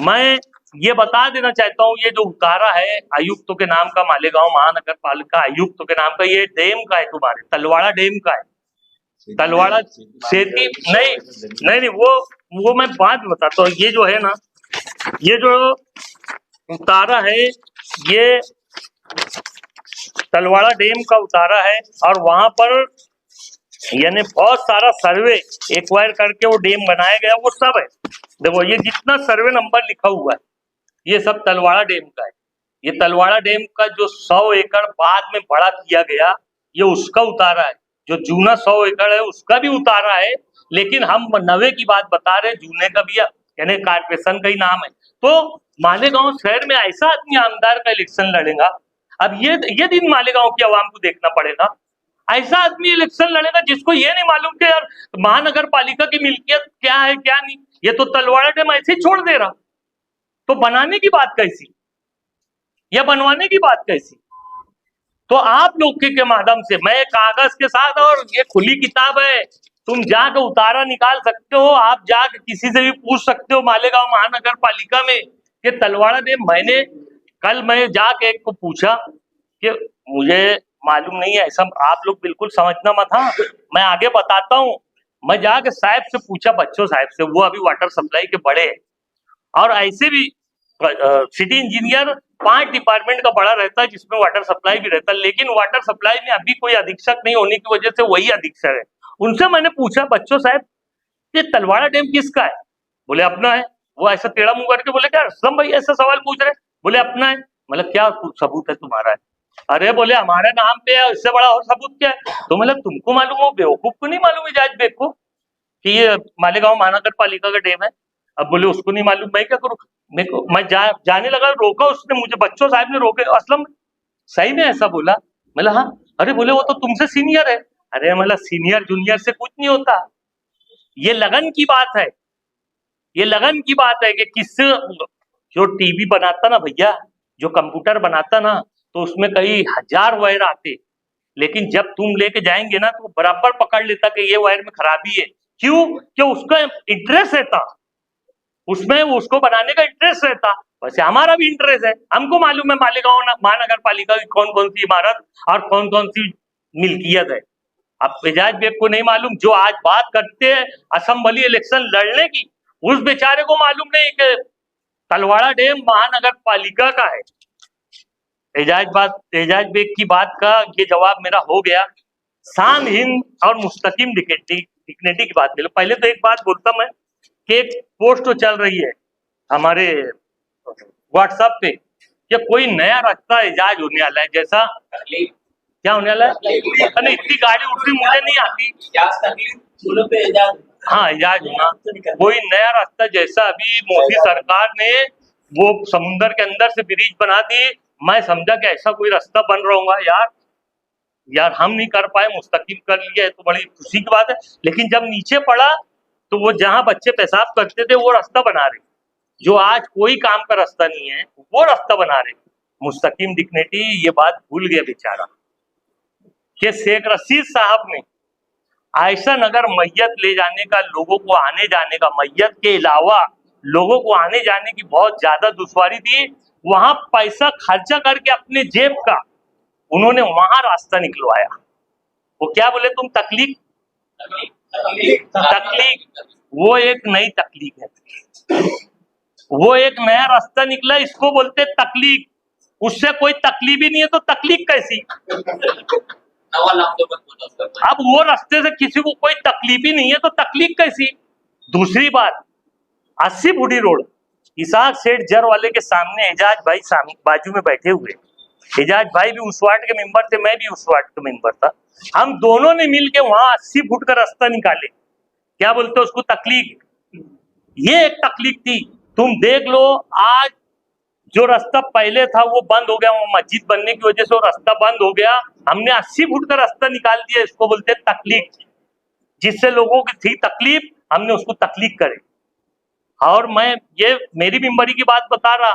मैं ये बता देना चाहता हूँ, ये जो उतारा है आयुक्तों के नाम का, मालेगांव महानगर पालिका आयुक्तों के नाम का, ये डैम का है, तुम्हारे तलवाड़ा डैम का है। तलवाड़ा सेती नहीं वो मैं बाद में बताता हूँ। ये जो है ना, ये जो उतारा है ये तलवाड़ा डैम का उतारा है, और वहां पर यानी बहुत सारा सर्वे एक्वायर करके वो डैम बनाया गया, वो सब है। देखो ये जितना सर्वे नंबर लिखा हुआ है ये सब तलवाड़ा डैम का है। ये तलवाड़ा डैम का जो 100 एकड़ बाद में बड़ा किया गया ये उसका उतारा है, जो जूना 100 एकड़ है उसका भी उतारा है, लेकिन हम नवे की बात बता रहे, जूने का भी यानी कारपोरेशन का ही नाम है। तो मालेगांव शहर में ऐसा आदमी आमदार का इलेक्शन लड़ेगा, अब ये दिन मालेगांव की आवाम को देखना पड़ेगा। ऐसा आदमी इलेक्शन लड़ेगा जिसको ये नहीं मालूम कि यार महानगर पालिका की मिल्कियत क्या है क्या नहीं, ये तो तलवाड़ा डैम ऐसे ही छोड़ दे रहा, तो बनाने की बात कैसी या बनवाने की बात कैसी। तो आप लोग के माध्यम से मैं कागज के साथ, और ये खुली किताब है, तुम जाकर उतारा निकाल सकते हो, आप जाकर किसी से भी पूछ सकते हो मालेगांव महानगर पालिका में कि तलवाड़ा डैम कल मैं जाके एक को पूछा कि मुझे मालूम नहीं है, ऐसा आप लोग बिल्कुल समझना मत, हाँ मैं आगे बताता हूँ। मैं जाके साहब से पूछा, बच्चों साहब से, वो अभी वाटर सप्लाई के बड़े हैं, और ऐसे भी सिटी इंजीनियर 5 डिपार्टमेंट का बड़ा रहता है जिसमें वाटर सप्लाई भी रहता है, लेकिन वाटर सप्लाई में अभी कोई अधीक्षक नहीं होने की वजह से वही अधीक्षक है। उनसे मैंने पूछा, बच्चों साहब ये तलवाड़ा डैम किसका है? बोले अपना है। वो ऐसा टेढ़ा मुंह करके बोले, क्या असलम भाई ऐसा सवाल पूछ रहे? बोले अपना है। मतलब क्या सबूत है तुम्हारा? अरे बोले हमारे नाम पे है, इससे बड़ा और सबूत क्या है? तो मतलब तुमको मालूम हो, बेवकूफ को नहीं मालूम इजाज बेग को कि ये मालेगांव महानगर पालिका का डैम है? अब बोले उसको नहीं मालूम, मैं क्या करूं? मैं जाने लगा, रोका उसने मुझे, बच्चों साहब ने रोके। असलम सही में ऐसा बोला? मतलब हाँ। अरे बोले वो तो तुमसे सीनियर है। अरे मतलब सीनियर जूनियर से कुछ नहीं होता, ये लगन की बात है, ये लगन की बात है कि किस जो टीवी बनाता ना भैया, जो कंप्यूटर बनाता ना, तो उसमें कई हजार वायर आते, लेकिन जब तुम लेके जाएंगे ना तो बराबर पकड़ लेता कि ये वायर में खराबी है। क्यों? कि उसका इंटरेस्ट रहता, उसमें उसको बनाने का इंटरेस्ट रहता। वैसे हमारा भी इंटरेस्ट है, हमको मालूम है मालेगांव महानगर पालिका की कौन कौन सी इमारत और कौन कौन सी मिल्कियत है। अब एजाज बेग को नहीं मालूम, जो आज बात करते हैं असेंबली इलेक्शन लड़ने की, उस बेचारे को मालूम नहीं कि तलवाड़ा डैम महानगर पालिका का है। एजाज बेग की बात का ये जवाब मेरा हो गया। शान हिंद और मुस्तकिम डिग्निटी की बात ले लो। पहले तो एक बात बोलता मैं कि एक पोस्ट चल रही है हमारे व्हाट्सएप पे कि कोई नया रास्ता एजाज होने वाला है, जैसा क्या होने वाला है? इतनी गाड़ी उठती मुझे नहीं आती। हाँ एजाज होना, कोई नया रास्ता, जैसा अभी मोदी सरकार ने वो समुद्र के अंदर से ब्रिज बना दी, मैं समझा कि ऐसा कोई रास्ता बन रहा होगा। यार हम नहीं कर पाए, मुस्तकिम कर लिया है तो बड़ी खुशी की बात है, लेकिन जब नीचे पड़ा तो वो जहाँ बच्चे पेशाब करते थे वो रास्ता बना रहे, जो आज कोई काम का रास्ता नहीं है वो रास्ता बना रहे। मुस्तकिम डिग्निटी ये बात भूल गया बेचारा कि शेख रशीद साहब ने आयशा नगर मैयत ले जाने का, लोगों को आने जाने का, मैयत के अलावा लोगों को आने जाने की बहुत ज्यादा दुश्वारी थी, वहां पैसा खर्चा करके अपने जेब का उन्होंने वहां रास्ता निकलवाया। वो क्या बोले तुम? तकलीफ, वो एक नई तकलीफ है, वो एक नया रास्ता निकला, इसको बोलते तकलीफ। उससे कोई तकलीफ ही नहीं है तो तकलीफ कैसी? अब वो रास्ते से किसी को कोई तकलीफ ही नहीं है तो तकलीफ कैसी? दूसरी बात, 80 फुटी रोड, इसाक सेठ जर वाले के सामने एजाज भाई बाजू में बैठे हुए, एजाज भाई भी उस वार्ड के मेंबर थे, मैं भी उस वार्ड का मेंबर था, हम दोनों ने मिलके वहां 80 फुट का रास्ता निकाले। क्या बोलते उसको? तकलीफ। ये एक तकलीफ थी। तुम देख लो आज जो रास्ता पहले था वो बंद हो गया, वो मस्जिद बनने की वजह से वो रास्ता बंद हो गया, हमने 80 फुट का रास्ता निकाल दिया, इसको बोलते हैं तकलीफ। जिससे लोगों की थी तकलीफ, हमने उसको तकलीफ करे। और मैं ये मेरी मेंबरी की बात बता रहा,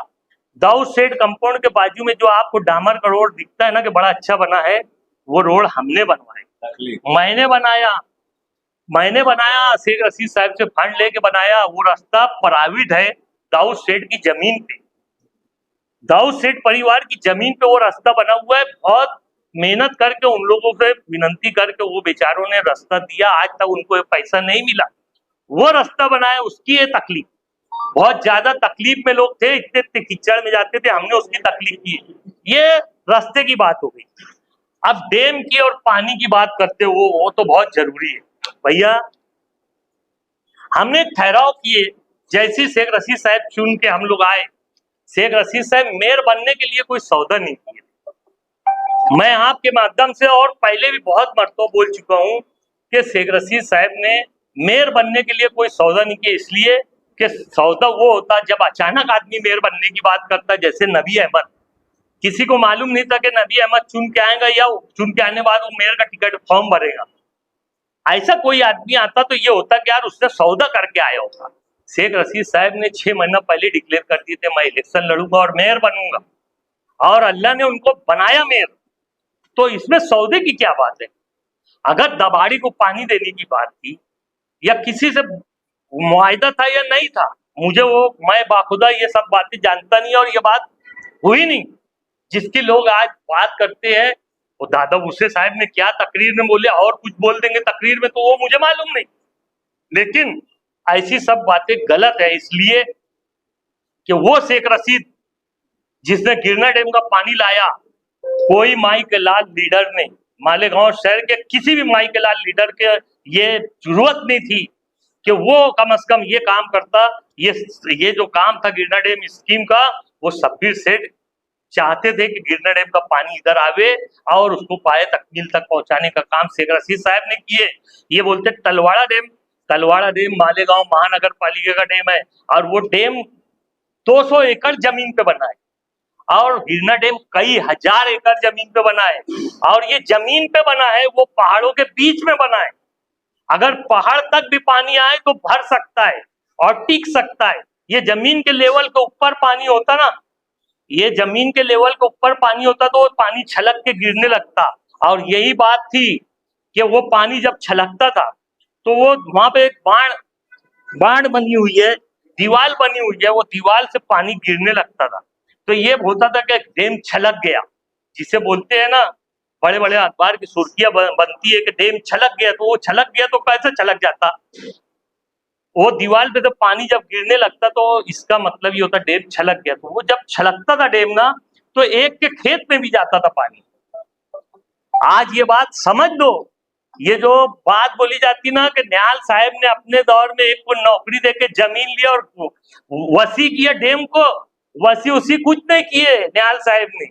दाऊद सेठ कंपाउंड के बाजू में जो आपको डामर का रोड दिखता है ना कि बड़ा अच्छा बना है, वो रोड हमने बनवाया, मैंने बनाया, शेख रशीद साहब से फंड लेके बनाया। वो रास्ता प्राइवेट है, दाऊद सेठ की जमीन पे, दाऊद सेठ परिवार की जमीन पे वो रास्ता बना हुआ है। बहुत मेहनत करके उन लोगों से विनती करके वो बेचारों ने रास्ता दिया, आज तक उनको पैसा नहीं मिला, वो रास्ता बनाया। उसकी ये तकलीफ, बहुत ज्यादा तकलीफ में लोग थे, इतने कीचड़ में जाते थे, हमने उसकी तकलीफ की। ये रास्ते की बात हो गई। अब डैम की और पानी की बात करते हो, वो तो बहुत जरूरी है भैया। हमने ठहराव किए, जैसी शेख रशीद साहब चुन के हम लोग आए, शेख रशीद साहब मेयर बनने के लिए कोई सौदा नहीं किया। मैं आपके माध्यम से और पहले भी बहुत मरतबा बोल चुका हूं कि शेख रशीद साहब ने मेयर बनने के लिए कोई सौदा नहीं किया, इसलिए कि सौदा वो होता जब अचानक आदमी मेयर बनने की बात करता, जैसे नबी अहमद। किसी को मालूम नहीं था कि नबी अहमद चुन के आएगा या चुन के आने बाद वो मेयर का टिकट फॉर्म भरेगा। ऐसा कोई आदमी आता तो ये होता कि यार उसने सौदा करके आया होता। शेख रशीद साहब ने 6 महीना पहले डिक्लेयर कर दिए थे मैं इलेक्शन लड़ूंगा और मेयर बनूंगा, और अल्लाह ने उनको बनाया मेयर। तो इसमें सौदे की क्या बात है? अगर दबाड़ी को पानी देने की बात थी या किसी से मुआयदा था या नहीं था, मुझे वो, मैं बाखुदा ये सब बातें जानता नहीं और ये बात हुई नहीं। जिसकी लोग आज बात करते हैं वो दादा भूसे साहब ने क्या तकरीर में बोले और कुछ बोल देंगे तकरीर में, तो वो मुझे मालूम नहीं। लेकिन ऐसी सब बातें गलत है, इसलिए कि वो शेख रशीद जिसने गिरना डैम का पानी लाया, कोई माई के लाल लीडर ने, मालेगांव शहर के किसी भी माई के लाल लीडर के ये जरूरत नहीं थी कि वो कम से कम ये काम करता। ये जो काम था गिरना डैम स्कीम का, वो शब्बीर सेठ चाहते थे कि गिरना डैम का पानी इधर आवे और उसको पाए तकमील तक पहुंचाने का काम शेख रशीद साहब ने किए। ये बोलते तलवाड़ा डैम मालेगांव महानगर पालिका का डैम है और वो डैम 200 एकड़ जमीन पे बना है और गिरना डैम कई हजार एकड़ जमीन पे बना है और ये जमीन पे बना है, वो पहाड़ों के बीच में बना है। अगर पहाड़ तक भी पानी आए तो भर सकता है और टिक सकता है। ये जमीन के लेवल के ऊपर पानी होता ना, ये जमीन के लेवल के ऊपर पानी होता तो वो पानी छलक के गिरने लगता। और यही बात थी कि वो पानी जब छलकता था तो वो वहां पे एक बाढ़ बनी हुई है, दीवार बनी हुई है, वो दीवार से पानी गिरने लगता था। तो ये होता था कि डैम छलक गया, जिसे बोलते हैं ना, बड़े बड़े अखबार की सुर्खियां बनती है कि डैम छलक गया। तो वो छलक गया तो कैसे छलक जाता, वो दीवार पे तो पानी जब गिरने लगता तो इसका मतलब ये होता डैम छलक गया। तो वो जब छलकता था डैम ना, तो एक के खेत में भी जाता था पानी। आज ये बात समझ लो, ये जो बात बोली जाती ना कि निहाल साहब ने अपने दौर में एक को नौकरी देके जमीन लिया और वसी किया डैम को, वसी उसी कुछ नहीं किए निहाल साहब ने,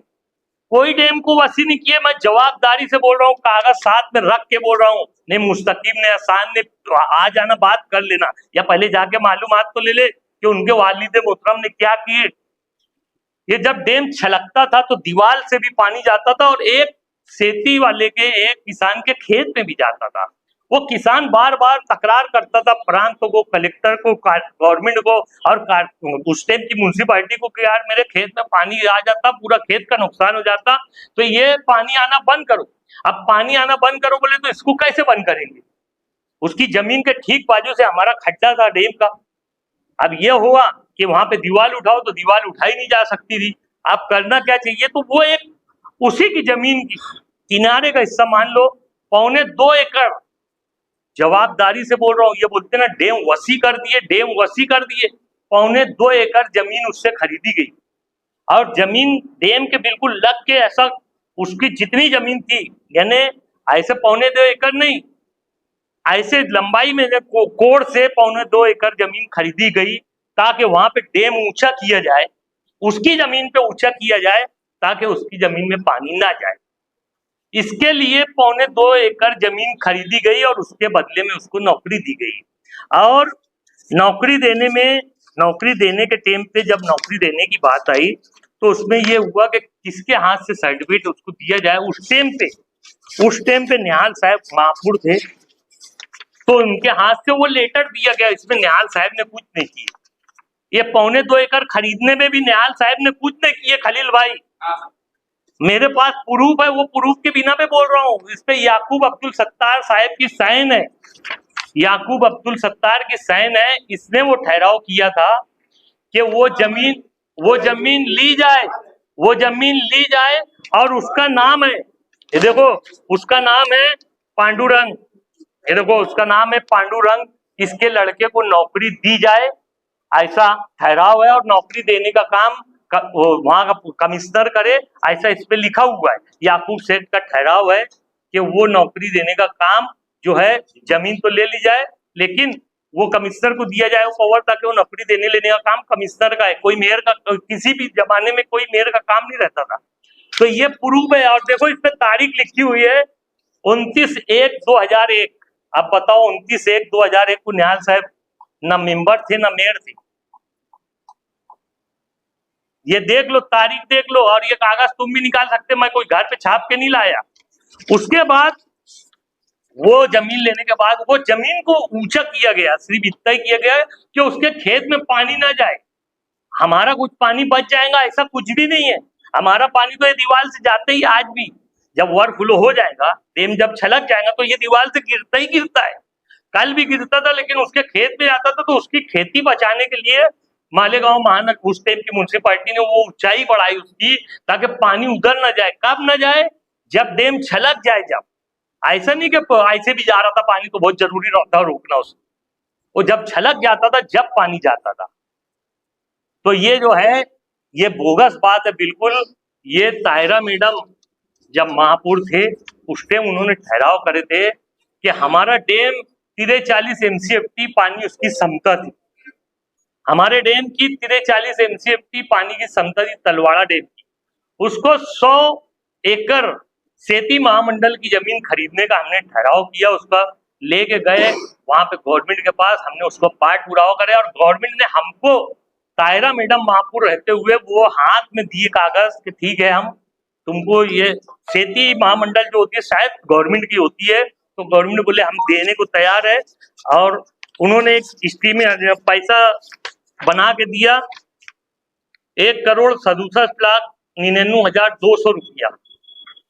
कोई डैम को वसी नहीं किए। मैं जवाबदारी से बोल रहा हूँ, कागज साथ में रख के बोल रहा हूँ। ने मुस्तकीम ने आसान ने आ जाना बात कर लेना, या पहले जाके मालूमात तो ले ले कि उनके वालिद मोहतरम ने क्या किए। ये जब डैम छलकता था तो दीवार से भी पानी जाता था और एक खेती वाले के, एक किसान के खेत में भी जाता था। वो किसान बार बार तकरार करता था प्रांत को, कलेक्टर को, गवर्नमेंट को और उस टाइम की म्यूनसिपालिटी को कि यार मेरे खेत में पानी आ जाता, पूरा खेत का नुकसान हो जाता, तो ये पानी आना बंद करो। अब पानी आना बंद करो बोले तो इसको कैसे बंद करेंगे? उसकी जमीन के ठीक बाजू से हमारा खड्डा था डैम का। अब ये हुआ कि वहां पे दीवार उठाओ तो दीवार उठाई नहीं जा सकती थी। अब करना क्या चाहिए? तो वो एक उसी की जमीन की किनारे का हिस्सा मान लो 2.25 एकड़, जवाबदारी से बोल रहा हूँ, ये बोलते ना डैम वसी कर दिए, डैम वसी कर दिए। 2.25 एकड़ जमीन उससे खरीदी गई और जमीन डैम के बिल्कुल लग के, ऐसा उसकी जितनी जमीन थी, यानी ऐसे 2.25 एकड़ नहीं, ऐसे लंबाई में कोड़ से 2.25 एकड़ जमीन खरीदी गई ताकि वहां पे डैम ऊंचा किया जाए, उसकी जमीन पे ऊंचा किया जाए ताकि उसकी जमीन में पानी ना जाए। इसके लिए 2.25 एकड़ जमीन खरीदी गई और उसके बदले में उसको नौकरी दी गई। और नौकरी देने के टाइम पे जब नौकरी देने की बात आई तो उसमें ये हुआ कि किसके हाथ से सर्टिफिकेट उसको दिया जाए। उस टाइम पे निहाल साहब महापुर थे, तो उनके हाथ से वो लेटर दिया गया। इसमें निहाल साहब ने कुछ नहीं किया। ये 2.25 एकड़ खरीदने में भी निहाल साहब ने कुछ नहीं किए। खलील भाई, मेरे पास प्रूफ है, वो प्रूफ के बिना पे बोल रहा हूँ। इस पे याकूब अब्दुल सत्तार साहब की साइन है, याकूब अब्दुल सत्तार की साइन है। इसने वो ठहराव किया था कि वो जमीन ली जाए और उसका नाम है, ये देखो उसका नाम है पांडुरंग, ये देखो उसका नाम है पांडुरंग, इसके लड़के को नौकरी दी जाए, ऐसा ठहराव है। और नौकरी देने का काम वहां का कमिश्नर करे, ऐसा इस पे लिखा हुआ है। याकूब सेठ का ठहराव है कि वो नौकरी देने का काम जो है, जमीन तो ले ली जाए लेकिन वो कमिश्नर को दिया जाए वो पावर, ताकि वो नौकरी देने लेने का काम कमिश्नर का है। कोई मेयर का, किसी भी जमाने में कोई मेयर का काम नहीं रहता था। तो ये प्रूफ है। और देखो इस पे तारीख लिखी हुई है 29/1/2001। अब बताओ 29/1/2001 को निहाल साहब न मेंबर थे न मेयर थे। ये देख लो, तारीख देख लो, और ये कागज तुम भी निकाल सकते, मैं कोई घर पे छाप के नहीं लाया। उसके बाद वो जमीन लेने के बाद वो जमीन को ऊंचा किया गया, सिर्फ इतना ही किया गया कि उसके खेत में पानी ना जाए। हमारा कुछ पानी बच जाएगा ऐसा कुछ भी नहीं है। हमारा पानी तो ये दीवार से जाते ही, आज भी जब ओवरफ्लो हो जाएगा, डैम जब छलक जाएगा तो ये दीवार से गिरता ही गिरता है। कल भी गिरता था, लेकिन उसके खेत में जाता था तो उसकी खेती बचाने के लिए मालेगांव महानगर उस टाइम की म्युनिसिपालिटी ने वो ऊंचाई बढ़ाई उसकी, ताकि पानी उधर न जाए। कब न जाए? जब डैम छलक जाए। जब ऐसा नहीं कि ऐसे भी जा रहा था पानी तो बहुत जरूरी रहता है रोकना उसको, वो जब छलक जाता था, जब पानी जाता था। तो ये जो है ये बोगस बात है बिल्कुल। ये ताहिरा मैडम जब महापौर थे उस टाइम उन्होंने ठहराव करे थे कि हमारा डैम 43 MCFT पानी उसकी क्षमता थी। हमारे डैम की 43 MCFT पानी की क्षमता थी तलवाड़ा डैम की। उसको 100 एकड़ सेती महामंडल की जमीन खरीदने का हमने ठहराव किया, उसका लेके गए वहां पे गवर्नमेंट के पास, हमने उसको पाठ पुरावा करे और गवर्नमेंट ने हमको ताहिरा मैडम महापौर रहते हुए वो हाथ में दिए कागज कि ठीक है हम तुमको ये सेती महामंडल जो होती है शायद गवर्नमेंट की होती है, तो गवर्नमेंट ने बोले हम देने को तैयार है। और उन्होंने एक स्कीम में पैसा बना के दिया 1,67,99,200 रुपया।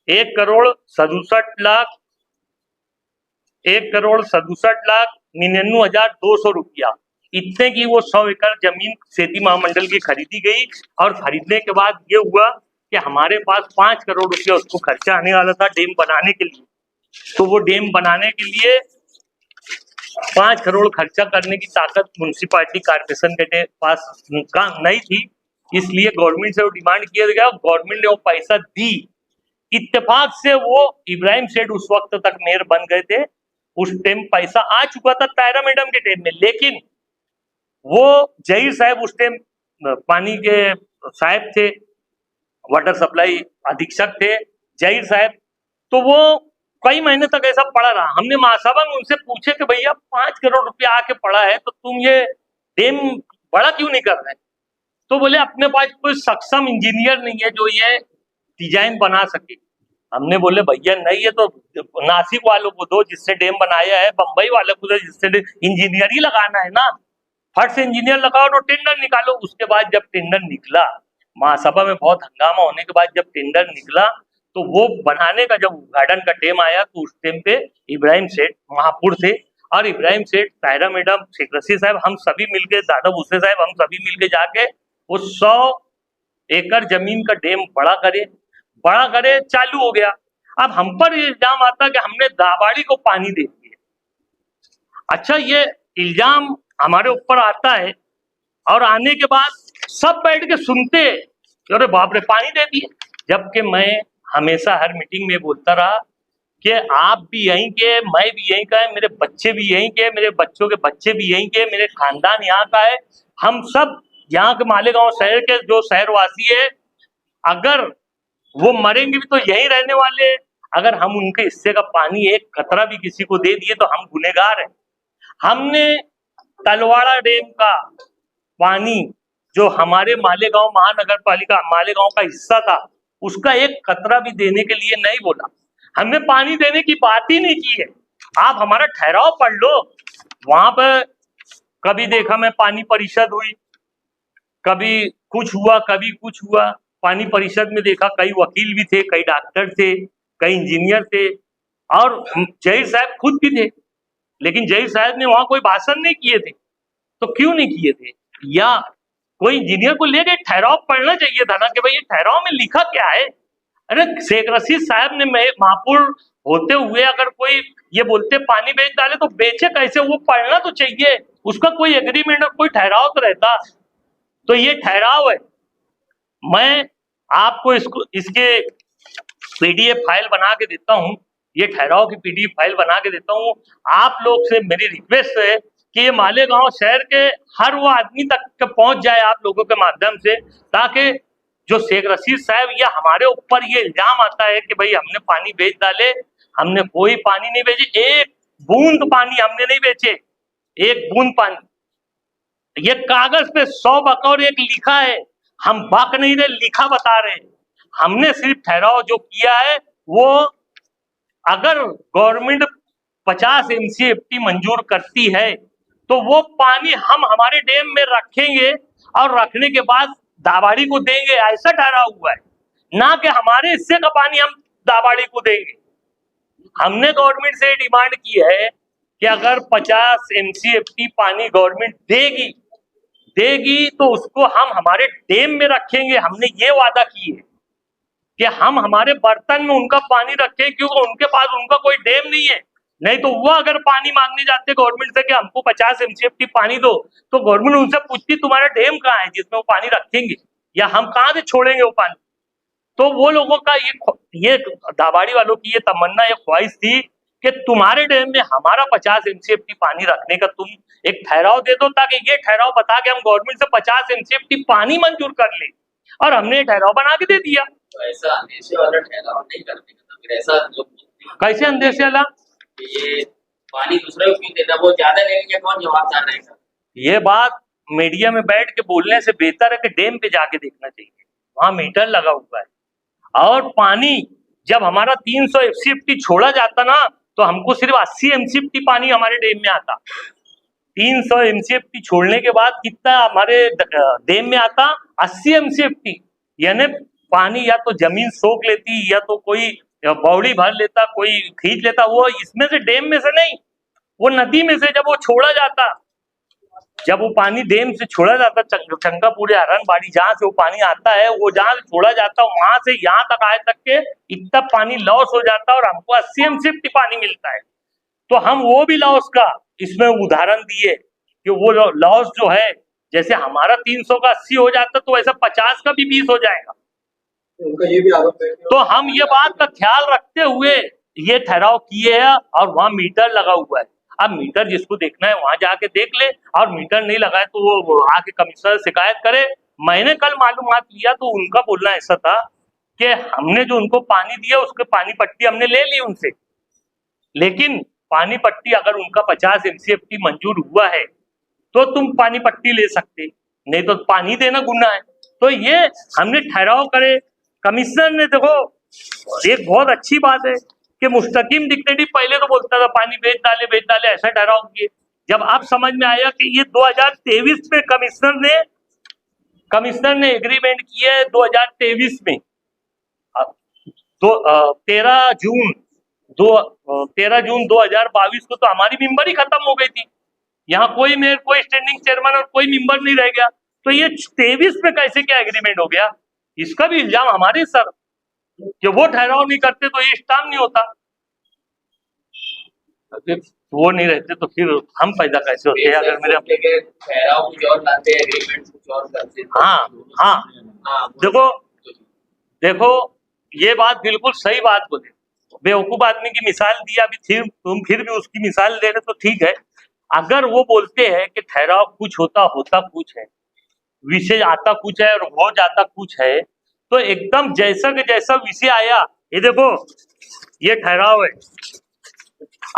1,67,99,200 रुपया, इतने की वो 100 एकड़ जमीन सेती महामंडल की खरीदी गई। और खरीदने के बाद ये हुआ कि हमारे पास 5 करोड़ रुपया उसको खर्चा आने वाला था डैम बनाने के लिए। तो वो डैम बनाने के लिए 5 करोड़ खर्चा करने की ताकत म्युनिसिपालिटी कॉर्पोरेशन के पास नहीं थी, इसलिए गवर्नमेंट से वो डिमांड किया गया। गवर्नमेंट ने वो पैसा दी। इत्तेफाक से वो इब्राहिम सेठ उस वक्त तक मेयर बन गए थे, उस टाइम पैसा आ चुका था ताहिरा मैडम के टाइम में, लेकिन वो जहीर साहब उस टाइम पानी के साहब थे, वाटर सप्लाई अधीक्षक थे जहीर साहब। तो वो कई महीने तक ऐसा पड़ा रहा। हमने महासभा में उनसे पूछे कि भैया 5 करोड़ रुपया आके पड़ा है तो तुम ये डैम बड़ा क्यों नहीं कर रहे? तो बोले अपने पास कोई सक्षम इंजीनियर नहीं है जो ये डिजाइन बना सके। हमने बोले भैया नहीं है तो नासिक वालों को दो जिससे डैम बनाया है, बंबई वालों को दो जिससे इंजीनियर ही लगाना है ना, फट से इंजीनियर लगाओ तो टेंडर निकालो। उसके बाद जब टेंडर निकला, महासभा में बहुत हंगामा होने के बाद जब टेंडर निकला तो वो बनाने का जब उद्घाटन का टाइम आया तो उस टाइम पे इब्राहिम सेठ महापौर थे और इब्राहिम सेठ, ताहिरा मैडम, शेख रशीद साहब, हम सभी मिलके, दादा भूसे साहब, हम सभी मिलके जाके वो 100 एकड़ जमीन का डैम बड़ा करे चालू हो गया। अब हम पर इल्जाम आता कि हमने दाबाड़ी को पानी दे दिया। अच्छा, ये इल्जाम हमारे ऊपर आता है और आने के बाद सब बैठ के सुनते अरे बाप रे पानी दे दिए, जबकि मैं हमेशा हर मीटिंग में बोलता रहा कि आप भी यहीं के, मैं भी यहीं का है, मेरे बच्चे भी यहीं के, मेरे बच्चों के बच्चे भी यहीं के, मेरे खानदान यहाँ का है, हम सब यहाँ के मालेगांव शहर के जो शहरवासी है, अगर वो मरेंगे भी तो यहीं रहने वाले हैं। अगर हम उनके हिस्से का पानी एक कतरा भी किसी को दे दिए तो हम गुनहगार हैं। हमने तलवाड़ा डैम का पानी जो हमारे मालेगांव महानगर पालिका मालेगांव का हिस्सा था उसका एक कतरा भी देने के लिए नहीं बोला। हमने पानी देने की बात ही नहीं की है। आप हमारा ठहराव पढ़ लो, वहां पर कभी देखा मैं पानी परिषद हुई, कभी कुछ हुआ, कभी कुछ हुआ। पानी परिषद में देखा कई वकील भी थे, कई डॉक्टर थे, कई इंजीनियर थे और जहीर साहब खुद भी थे, लेकिन जहीर साहब ने वहां कोई भाषण नहीं किए थे। तो क्यों नहीं किए थे? या कोई इंजीनियर को लेके ठहराव पढ़ना चाहिए था ना कि भाई ये ठहराव में लिखा क्या है। अरे शेख रशीद साहब ने महापौर होते हुए अगर कोई ये बोलते पानी बेच डाले तो बेचे कैसे, वो पढ़ना तो चाहिए, उसका कोई एग्रीमेंट और कोई ठहराव तो रहता। तो ये ठहराव है, मैं आपको इसके PDF फाइल बना के देता हूँ, ये ठहराव की PDF फाइल बना के देता हूँ। आप लोग से मेरी रिक्वेस्ट है कि ये मालेगांव शहर के हर वो आदमी तक पहुंच जाए आप लोगों के माध्यम से, ताकि जो शेख रशीद साहब या हमारे ऊपर ये इल्जाम आता है कि भाई हमने पानी बेच डाले, हमने कोई पानी नहीं बेचे, एक बूंद पानी हमने नहीं बेचे, एक बूंद पानी। ये कागज पे 100 बकौर एक लिखा है, हम बक नहीं रहे, लिखा बता रहे हैं। हमने सिर्फ ठहराव जो किया है वो अगर गवर्नमेंट 50 MCFT मंजूर करती है तो वो पानी हम हमारे डैम में रखेंगे और रखने के बाद दाबाड़ी को देंगे, ऐसा ठहराव हुआ है, ना कि हमारे हिस्से का पानी हम दाबाड़ी को देंगे। हमने गवर्नमेंट से डिमांड की है कि अगर 50 MCFT पानी गवर्नमेंट देगी तो उसको हम हमारे डैम में रखेंगे। हमने ये वादा की है कि हम हमारे बर्तन में उनका पानी रखें, क्योंकि उनके पास उनका कोई डैम नहीं है। नहीं तो वो अगर पानी मांगने जाते गवर्नमेंट से कि हमको 50 MCFT पानी दो, तो गवर्नमेंट उनसे पूछती तुम्हारा डैम कहाँ है जिसमें वो पानी रखेंगे, या हम कहाँ से छोड़ेंगे वो पानी। तो वो लोगों का ये दाबाड़ी वालों की ये तमन्ना, ये ख्वाहिश थी कि तुम्हारे डैम में हमारा 50 MCFT पानी रखने का तुम एक ठहराव दे दो, ताकि ये ठहराव बता के हम गवर्नमेंट से 50 MCFT पानी मंजूर कर ले। और हमने ये ठहराव बना के दे दिया। तो ऐसा अंदेशे वाला ठहराव नहीं करने का, तो फिर ऐसा जो कैसे अंदेशे वाला? ये पानी दूसरे को क्यों देता, वो ज्यादा लेंगे, कौन जवाबदार रहेगा? ये बात मीडिया में बैठ के बोलने से बेहतर है कि डैम पे जाके देखना चाहिए, वहां मीटर लगा हुआ है। और पानी जब हमारा 300 MCFT छोड़ा जाता ना, तो हमको सिर्फ 80 MCFT पानी हमारे डैम में आता। 300 MCFT छोड़ने के बाद कितना हमारे डैम में आता? 80 MCFT। यानी पानी या तो जमीन सोख लेती, या तो कोई बौड़ी भर लेता, कोई खींच लेता, वो इसमें से डैम में से नहीं, वो नदी में से जब वो छोड़ा जाता, जब वो पानी डैम से छोड़ा जाता, चंकापुरी हरनबाड़ी जहाँ से वो पानी आता है, वो जहाँ से छोड़ा जाता वहां से यहाँ तक आए तक के इतना पानी लॉस हो जाता और हमको 80 MCFT पानी मिलता है। तो हम वो भी लॉस का इसमें उदाहरण दिए कि वो लॉस जो है, जैसे हमारा 300 का 80 हो जाता तो वैसा 50 का भी 20 हो जाएगा। उनका ये भी आरोप है कि तो हम ये बात का ख्याल रखते हुए ये ठहराव किए है, और वहाँ मीटर लगा हुआ है। अब मीटर जिसको देखना है वहां जाके देख ले, और मीटर नहीं लगाए तो वो आके कमिश्नर शिकायत करे। मैंने कल मालूमात लिया तो उनका बोलना ऐसा था कि हमने जो उनको पानी दिया उसके पानी पट्टी हमने ले ली उनसे, लेकिन पानी पट्टी अगर उनका 50 MCFT मंजूर हुआ है तो तुम पानी पट्टी ले सकते, नहीं तो पानी देना गुनाह है। तो ये हमने ठहराव करे। कमिश्नर ने देखो एक बहुत अच्छी बात है कि मुस्तकीम डिक्टेटिव पहले तो बोलता था पानी बेच डाले ऐसा ठहराव किए। जब अब समझ में आया कि ये 2023 में कमिश्नर ने एग्रीमेंट किया है 2023 में, 13 जून 2022 को तो हमारी मेंबर ही खत्म हो गई थी। यहाँ कोई मेयर, कोई स्टैंडिंग चेयरमैन और कोई मेंबर नहीं रह गया। तो ये 23 में कैसे क्या एग्रीमेंट हो गया? इसका भी इल्जाम हमारे सर कि वो ठहराव नहीं करते तो ये स्टाम्प नहीं होता। अगर वो नहीं रहते तो फिर हम पैदा कैसे होते हैं? अगर मेरे ठहराव कुछ और लाते हैं, एग्रीमेंट कुछ और करते हैं। हाँ, देखो ये बात बिल्कुल सही बात बोले। बेवकूफ आदमी की मिसाल दी अभी, तुम फिर भी उसकी मिसाल दे रहे तो ठीक है। अगर वो बोलते हैं कि ठहराव कुछ होता कुछ है, विषय आता कुछ है और हो जाता कुछ है, तो एकदम जैसा कि जैसा विषय आया, ये देखो ये ठहराव है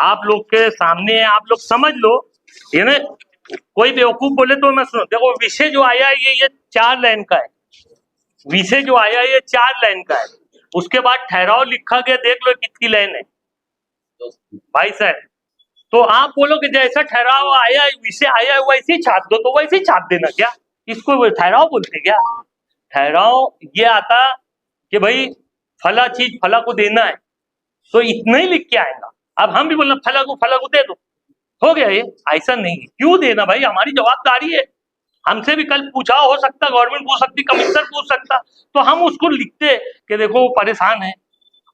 आप लोग के सामने है, आप लोग समझ लो। ये ना कोई बेवकूफ बोले तो मैं सुनो। देखो विषय जो आया ये 4 लाइन का है। विषय जो आया ये 4 लाइन का है। उसके बाद ठहराव लिखा गया, देख लो कितनी लाइन है भाई साहब। तो आप बोलो कि जैसा ठहराव आया, विषय आया वैसे ही छाप दो, तो वैसे ही छाप देना क्या? इसको ठहराव बोलते क्या? ठहराव ये आता कि भाई फला चीज फला को देना है, तो इतना ही लिख के आएगा। अब हम भी बोलना फला को दे दो, हो गया ये। ऐसा नहीं है, क्यों देना भाई? हमारी जवाबदारी है। हमसे भी कल पूछा हो सकता, गवर्नमेंट पूछ सकती, कमिश्नर पूछ सकता, तो हम उसको लिखते कि देखो वो परेशान है,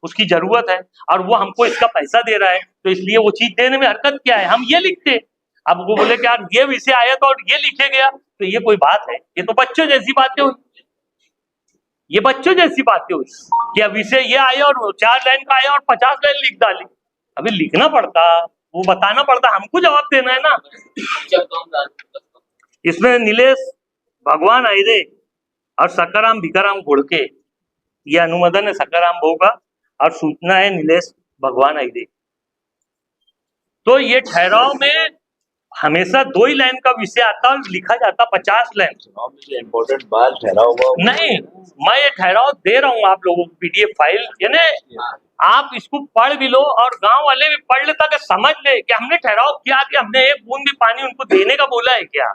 उसकी जरूरत है और वो हमको इसका पैसा दे रहा है, तो इसलिए वो चीज देने में हरकत क्या है, हम ये लिखते। अब वो बोले कि यार ये विषय आया तो और ये लिखे गया, तो ये कोई बात है? ये तो बच्चों जैसी बातें हुई, ये बच्चों जैसी बातें हुई कि अब विषय ये आया और 4 लाइन का आया और 50 लाइन लिख डाली। अभी लिखना पड़ता, वो बताना पड़ता, हमको जवाब देना है ना। इसमें नीलेश भगवान आयरे और सकाराम भिकाराम घोड़के, ये अनुमोदन है सकाराम भाऊ का और सूचना है नीलेश भगवान आयरे। तो ये ठहराव में हमेशा 2 ही लाइन का विषय आता और लिखा जाता 50 लाइन। इम्पोर्टेंट बात ठहराव नहीं, मैं ये ठहराव दे रहा हूँ आप लोगों को PDF फाइल, यानी आप इसको पढ़ भी लो और गांव वाले भी पढ़ ले, ताकि समझ ले कि हमने ठहराव किया कि हमने एक बूंद भी पानी उनको देने का बोला है क्या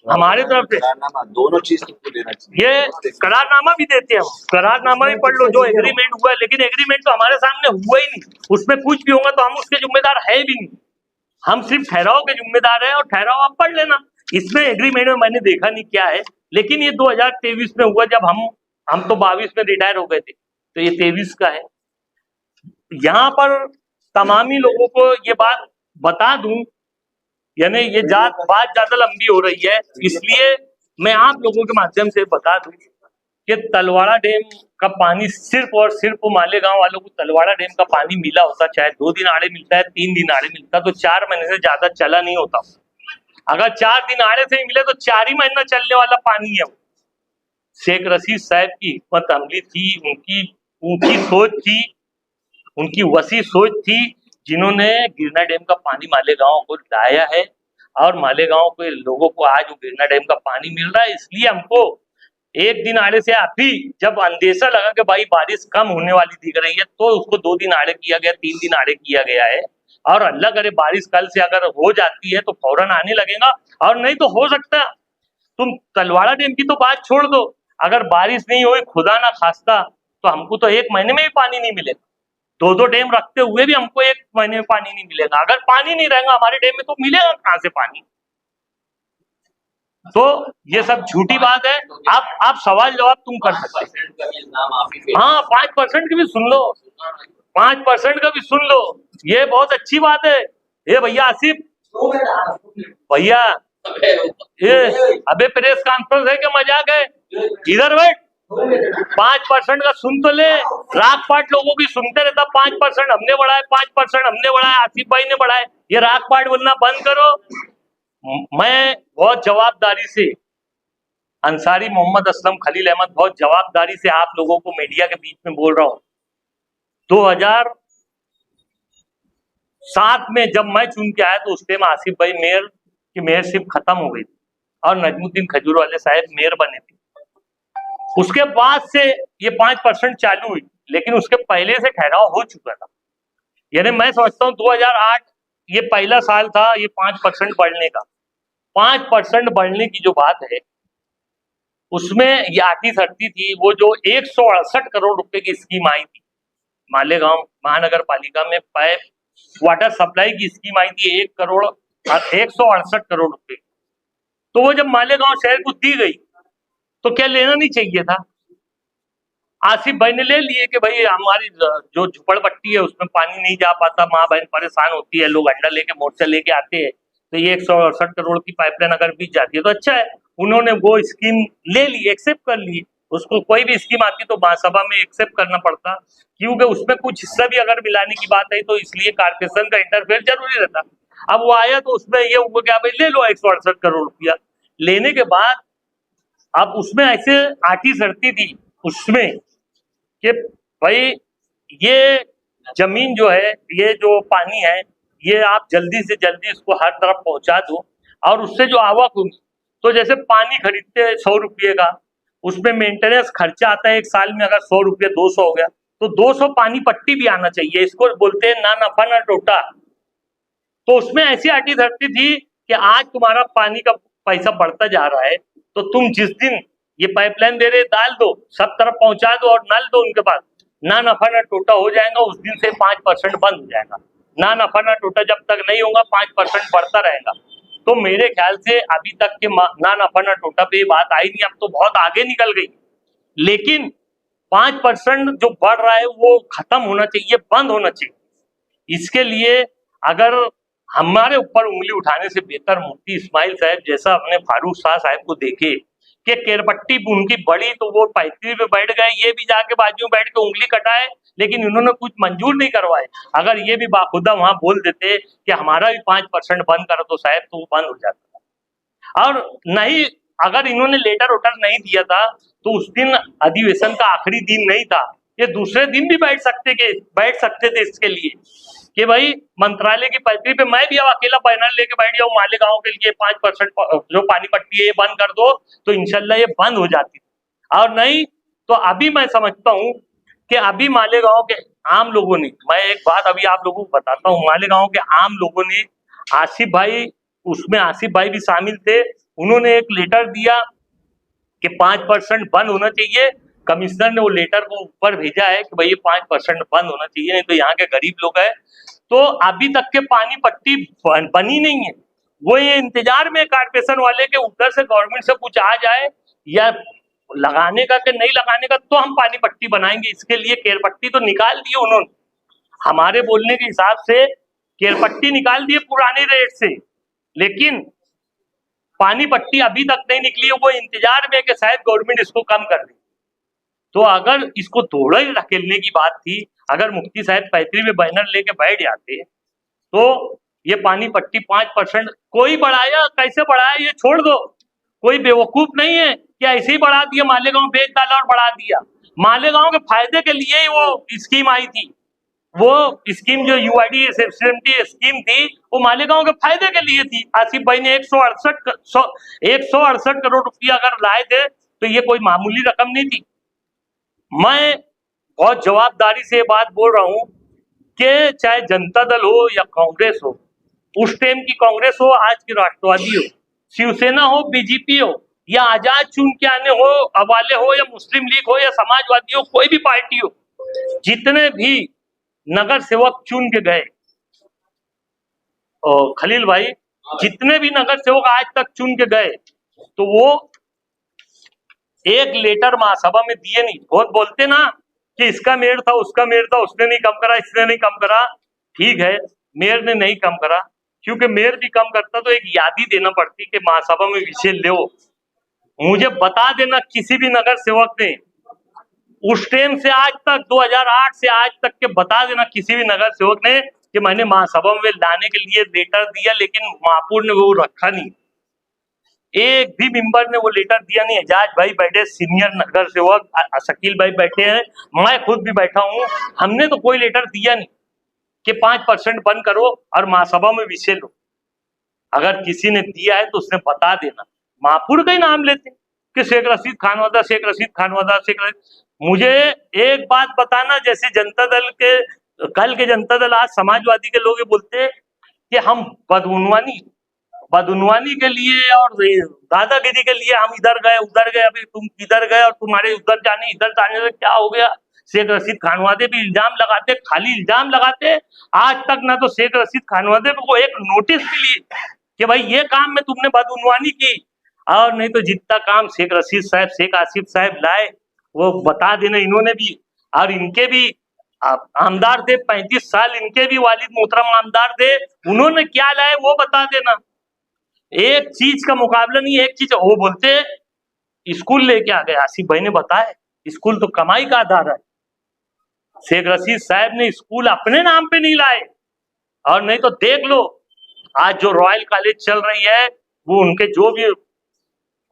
हमारे तरफ से। दोनों चीज तुमको देना चाहिए। ये करारनामा भी देते हैं, करारनामा भी पढ़ लो जो एग्रीमेंट हुआ है, लेकिन एग्रीमेंट तो हमारे सामने हुआ ही नहीं। उसमें कुछ भी होगा तो हम उसके जिम्मेदार है भी नहीं। हम सिर्फ ठहराव के जिम्मेदार हैं और ठहराव आप पढ़ लेना। इसमें एग्रीमेंट में मैंने देखा नहीं क्या है, लेकिन ये 2023 में हुआ जब हम तो 22 में रिटायर हो गए थे, तो ये 23 का है। यहाँ पर तमामी लोगों को ये बात बता दूं, यानी ये बात ज्यादा लंबी हो रही है, इसलिए मैं आप लोगों के माध्यम से बता दूं कि तलवाड़ा डैम का पानी सिर्फ और सिर्फ मालेगांव वालों को तलवाड़ा डैम का पानी मिला होता, चाहे 2 दिन आड़े मिलता है, 3 दिन आड़े मिलता, तो 4 महीने से ज्यादा चला नहीं होता। अगर 4 दिन आड़े से ही मिले तो 4 ही महीना चलने वाला पानी है। शेख रशीद साहब की हिम्मत अमली थी, उनकी ऊंची सोच थी, उनकी वसी सोच थी, जिन्होंने गिरना डैम का पानी मालेगांव को लाया है और मालेगांव के लोगों को आज गिरना डैम का पानी मिल रहा है। इसलिए हमको 1 दिन आड़े से अभी जब अंदेशा लगा कि भाई बारिश कम होने वाली दिख रही है, तो उसको 2 दिन आड़े किया गया, 3 दिन आड़े किया गया है। और अल्लाह करे बारिश कल से अगर हो जाती है तो फौरन आने लगेगा, और नहीं तो हो सकता तुम तलवाड़ा डैम की तो बात छोड़ दो, अगर बारिश नहीं हुई खुदा ना खास्ता तो हमको तो 1 महीने में भी पानी नहीं मिलेगा। 2-2 डैम रखते हुए भी हमको 1 महीने में पानी नहीं मिलेगा। अगर पानी नहीं रहेगा हमारे डैम में तो मिलेगा कहाँ से पानी? तो ये सब झूठी बात है। आप सवाल जवाब तुम कर सकते हो। हाँ, 5% की भी सुन लो, 5% का भी सुन लो, ये बहुत अच्छी बात है। ये भैया आसिफ भैया, ये अबे प्रेस कॉन्फ्रेंस है क्या मजाक है? इधर बैठ, 5% का सुन तो ले। राग पाट लोगों की सुनते रहता, 5% हमने बढ़ाए, 5% हमने बढ़ाए, आसिफ भाई ने बढ़ाए। ये राग पाट बोलना बंद करो। मैं बहुत जवाबदारी से, अंसारी मोहम्मद असलम खलील अहमद, बहुत जवाबदारी से आप लोगों को मीडिया के बीच में बोल रहा हूँ। 2007 में जब मैं चुन के आया तो उस टाइम आसिफ भाई मेयर की मेयरशिप खत्म हो गई थी और नजमुद्दीन खजूर वाले साहब मेयर बने थे। उसके बाद से ये 5% चालू हुई, लेकिन उसके पहले से ठहराव हो चुका था। यानी मैं समझता हूँ 2008 ये पहला साल था ये 5% बढ़ने का। 5% बढ़ने की जो बात है उसमें ये आती सरती थी, वो जो 168 करोड़ रुपए की स्कीम आई थी मालेगांव महानगर पालिका में, पाइप वाटर सप्लाई की स्कीम आई थी 168 करोड़ रुपए। तो वो जब मालेगांव शहर को दी गई तो क्या लेना नहीं चाहिए था? आसिफ भाई ने ले लिए कि भाई हमारी जो झुपड़पट्टी है उसमें पानी नहीं जा पाता, माँ बहन परेशान होती है, लोग अंडा लेके मोर्चा लेके आते हैं, तो ये 168 करोड़ की पाइपलाइन अगर बीत जाती है तो अच्छा है। उन्होंने वो स्कीम ले ली, एक्सेप्ट कर ली। उसको कोई भी स्कीम आती तो महासभा में एक्सेप्ट करना पड़ता, क्योंकि उसमें कुछ हिस्सा भी अगर मिलाने की बात है तो इसलिए कारपोरेशन का इंटरफेयर जरूरी रहता। अब वो आया तो उसमें ये हुआ क्या भाई ले लो 168 करोड़ रुपया। लेने के बाद अब उसमें ऐसे आटी सरती थी उसमें कि भाई ये जमीन जो है, ये जो पानी है, ये आप जल्दी से जल्दी इसको हर तरफ पहुंचा दो, और उससे जो आवक होगी, तो जैसे पानी खरीदते हैं 100 रुपये का, उसमें मेंटेनेंस खर्चा आता है एक साल में, अगर 100 रुपये 200 हो गया तो 200 पानी पट्टी भी आना चाहिए। इसको बोलते हैं ना नफा ना टोटा। तो उसमें ऐसी आटी धरती थी कि आज तुम्हारा पानी का पैसा बढ़ता जा रहा है, तो तुम जिस दिन ये पाइपलाइन दे रहे डाल दो, सब तरफ पहुंचा दो और नल दो उनके पास, ना नफा ना टोटा हो जाएगा। उस दिन से 5% बंद हो जाएगा। ना नफा ना टोटा जब तक नहीं होगा 5% बढ़ता रहेगा। तो मेरे ख्याल से अभी तक के ना नफा ना टोटा पे बात आई नहीं, अब तो बहुत आगे निकल गई। लेकिन 5% जो बढ़ रहा है वो खत्म होना चाहिए, बंद होना चाहिए। इसके लिए अगर हमारे ऊपर उंगली उठाने से बेहतर मुफ्ती इस्माइल साहब जैसा अपने फारूक शाह साहब को देखे कि केरपट्टी उनकी बड़ी तो वो 35 पे बैठ गए, ये भी जाके बाजू में बैठ के उंगली कटाए, लेकिन इन्होंने कुछ मंजूर नहीं करवाए। अगर ये भी बाखुदा वहां बोल देते कि हमारा भी 5% बंद करो तो शायद तो बंद हो जाता। और नहीं, अगर इन्होंने लेटर वेटर नहीं दिया था तो उस दिन अधिवेशन का आखिरी दिन नहीं था, ये दूसरे दिन भी बैठ सकते थे इसके लिए कि भाई मंत्रालय की पटरी पे मैं भी अब अकेला बैनर लेके बैठ जाऊं मालेगांव के लिए 5% जो पानी पट्टी है ये बंद कर दो, तो इंशाल्लाह ये बंद हो जाती। और नहीं तो अभी मैं समझता हूं कि अभी मालेगांव के आम लोगों ने, मैं एक बात अभी आप लोगों को बताता हूँ, मालेगांव के आम लोगों ने, आसिफ भाई उसमें आसिफ भाई भी शामिल थे, उन्होंने एक लेटर दिया कि 5% बंद होना चाहिए। कमिश्नर ने वो लेटर को ऊपर भेजा है कि भाई 5% बंद होना चाहिए, नहीं तो यहाँ के गरीब लोग हैं तो अभी तक के पानी पट्टी बनी नहीं है। वो ये इंतजार में कारपोरेशन वाले के उधर से गवर्नमेंट से कुछ आ जाए या लगाने का कि नहीं लगाने का, तो हम पानी पट्टी बनाएंगे। इसके लिए केयर पट्टी तो निकाल दी उन्होंने, हमारे बोलने के हिसाब से केयर पट्टी निकाल दिए पुराने रेट से, लेकिन पानी पट्टी अभी तक नहीं निकली है। वो इंतजार में कि शायद गवर्नमेंट इसको कम कर दे। तो अगर इसको थोड़ा ही धकेलने की बात थी, अगर मुफ्ती साहब पैतरी में बैनर लेके बैठ जाते तो ये पानी पट्टी 5% कोई बढ़ाया, कैसे बढ़ाया ये छोड़ दो। कोई बेवकूफ नहीं है कि ऐसे ही बढ़ा दिया, मालेगांव बेच डाला और बढ़ा दिया। मालेगांव के फायदे के लिए ही वो स्कीम आई थी। वो स्कीम जो यूआईडी स्कीम थी वो मालेगांव के फायदे के लिए थी। आसिफ भाई ने 168 करोड़ रुपया अगर लाए थे तो ये कोई मामूली रकम नहीं थी। मैं बहुत जवाबदारी से बात बोल रहा हूं कि चाहे जनता दल हो या कांग्रेस हो, उस टाइम की कांग्रेस हो, आज की राष्ट्रवादी हो, शिवसेना हो, बीजेपी हो या आजाद चुन के आने हो वाले हो या मुस्लिम लीग हो या समाजवादी हो, कोई भी पार्टी हो, जितने भी नगर सेवक चुन के गए, खलील भाई, जितने भी नगर सेवक आज तक चुन के गए, तो वो एक लेटर महासभा में दिए नहीं। बहुत बोलते ना कि इसका मेयर था, उसका मेयर था, उसने नहीं कम करा, इसने नहीं कम करा। ठीक है, मेयर ने नहीं कम करा, क्योंकि मेयर भी कम करता तो एक यादी देना पड़ती कि महासभा में विषय ले। मुझे बता देना किसी भी नगर सेवक ने उस टाइम से आज तक, 2008 से आज तक के बता देना किसी भी नगर सेवक ने कि मैंने महासभा में लाने के लिए लेटर दिया, लेकिन महापुर ने वो रखा नहीं। एक भी मेंबर ने वो लेटर दिया नहीं। एजाज भाई बैठे, सीनियर नगर सेवक, शकील भाई बैठे हैं, मैं खुद भी बैठा हूं, हमने तो कोई लेटर दिया नहीं कि 5% बंद करो और महासभा में विषय लो। अगर किसी ने दिया है तो उसने बता देना। महापुर का ही नाम लेते कि शेख रशीद खानवादा, शेख रशीद खानवादा, शेख रशीद। मुझे एक बात बताना, जैसे जनता दल के, कल के जनता दल आज समाजवादी के लोग बोलते कि हम बदउनवानी के लिए और दादागिरी के लिए हम इधर गए उधर गए, अभी तुम किधर गए और तुम्हारे उधर जाने इधर जाने से क्या हो गया। शेख रशीद खानवादे भी इल्जाम लगाते, खाली इल्जाम लगाते। आज तक ना तो शेख रशीद खानवादे को एक नोटिस मिली कि भाई ये काम में तुमने बदउनवानी की, और नहीं तो जितना काम शेख रशीद साहब, शेख आसिफ साहब लाए वो बता देना इन्होंने भी। और इनके भी आमदार थे 35 साल, इनके भी वालिद मोहतरम आमदार थे, उन्होंने क्या लाए वो बता देना। एक चीज का मुकाबला नहीं, एक चीज वो बोलते स्कूल लेके आ गए। आसिफ भाई ने बताया स्कूल तो कमाई का आधार है। शेख रशीद साहब ने स्कूल अपने नाम पे नहीं लाए। और नहीं तो देख लो आज जो रॉयल कॉलेज चल रही है, वो उनके जो भी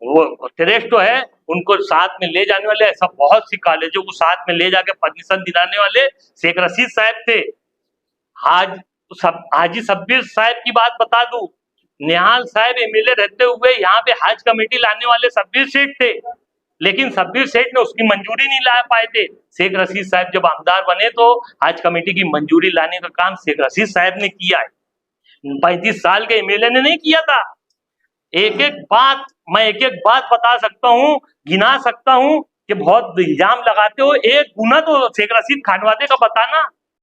वो श्रेष्ठ है उनको साथ में ले जाने वाले, ऐसा बहुत सी कॉलेजों को साथ में ले जाके परमिशन दिलाने वाले शेख रशीद साहब थे। हाजी शब्बीर साहब की बात बता दूं, निहाल साहब एमएलए रहते हुए यहाँ पे हज कमेटी लाने वाले शब्बीर शेख थे, लेकिन शब्बीर शेख ने उसकी मंजूरी नहीं ला पाए थे। शेख रशीद साहब जब आमदार बने तो हज कमेटी की मंजूरी लाने का काम शेख रशीद साहब ने किया है, 35 साल के एमएलए ने नहीं किया था। एक एक बात बता सकता हूँ, गिना सकता हूँ कि बहुत इल्जाम लगाते हो। एक गुना तो शेख रशीद खानवादे का बताना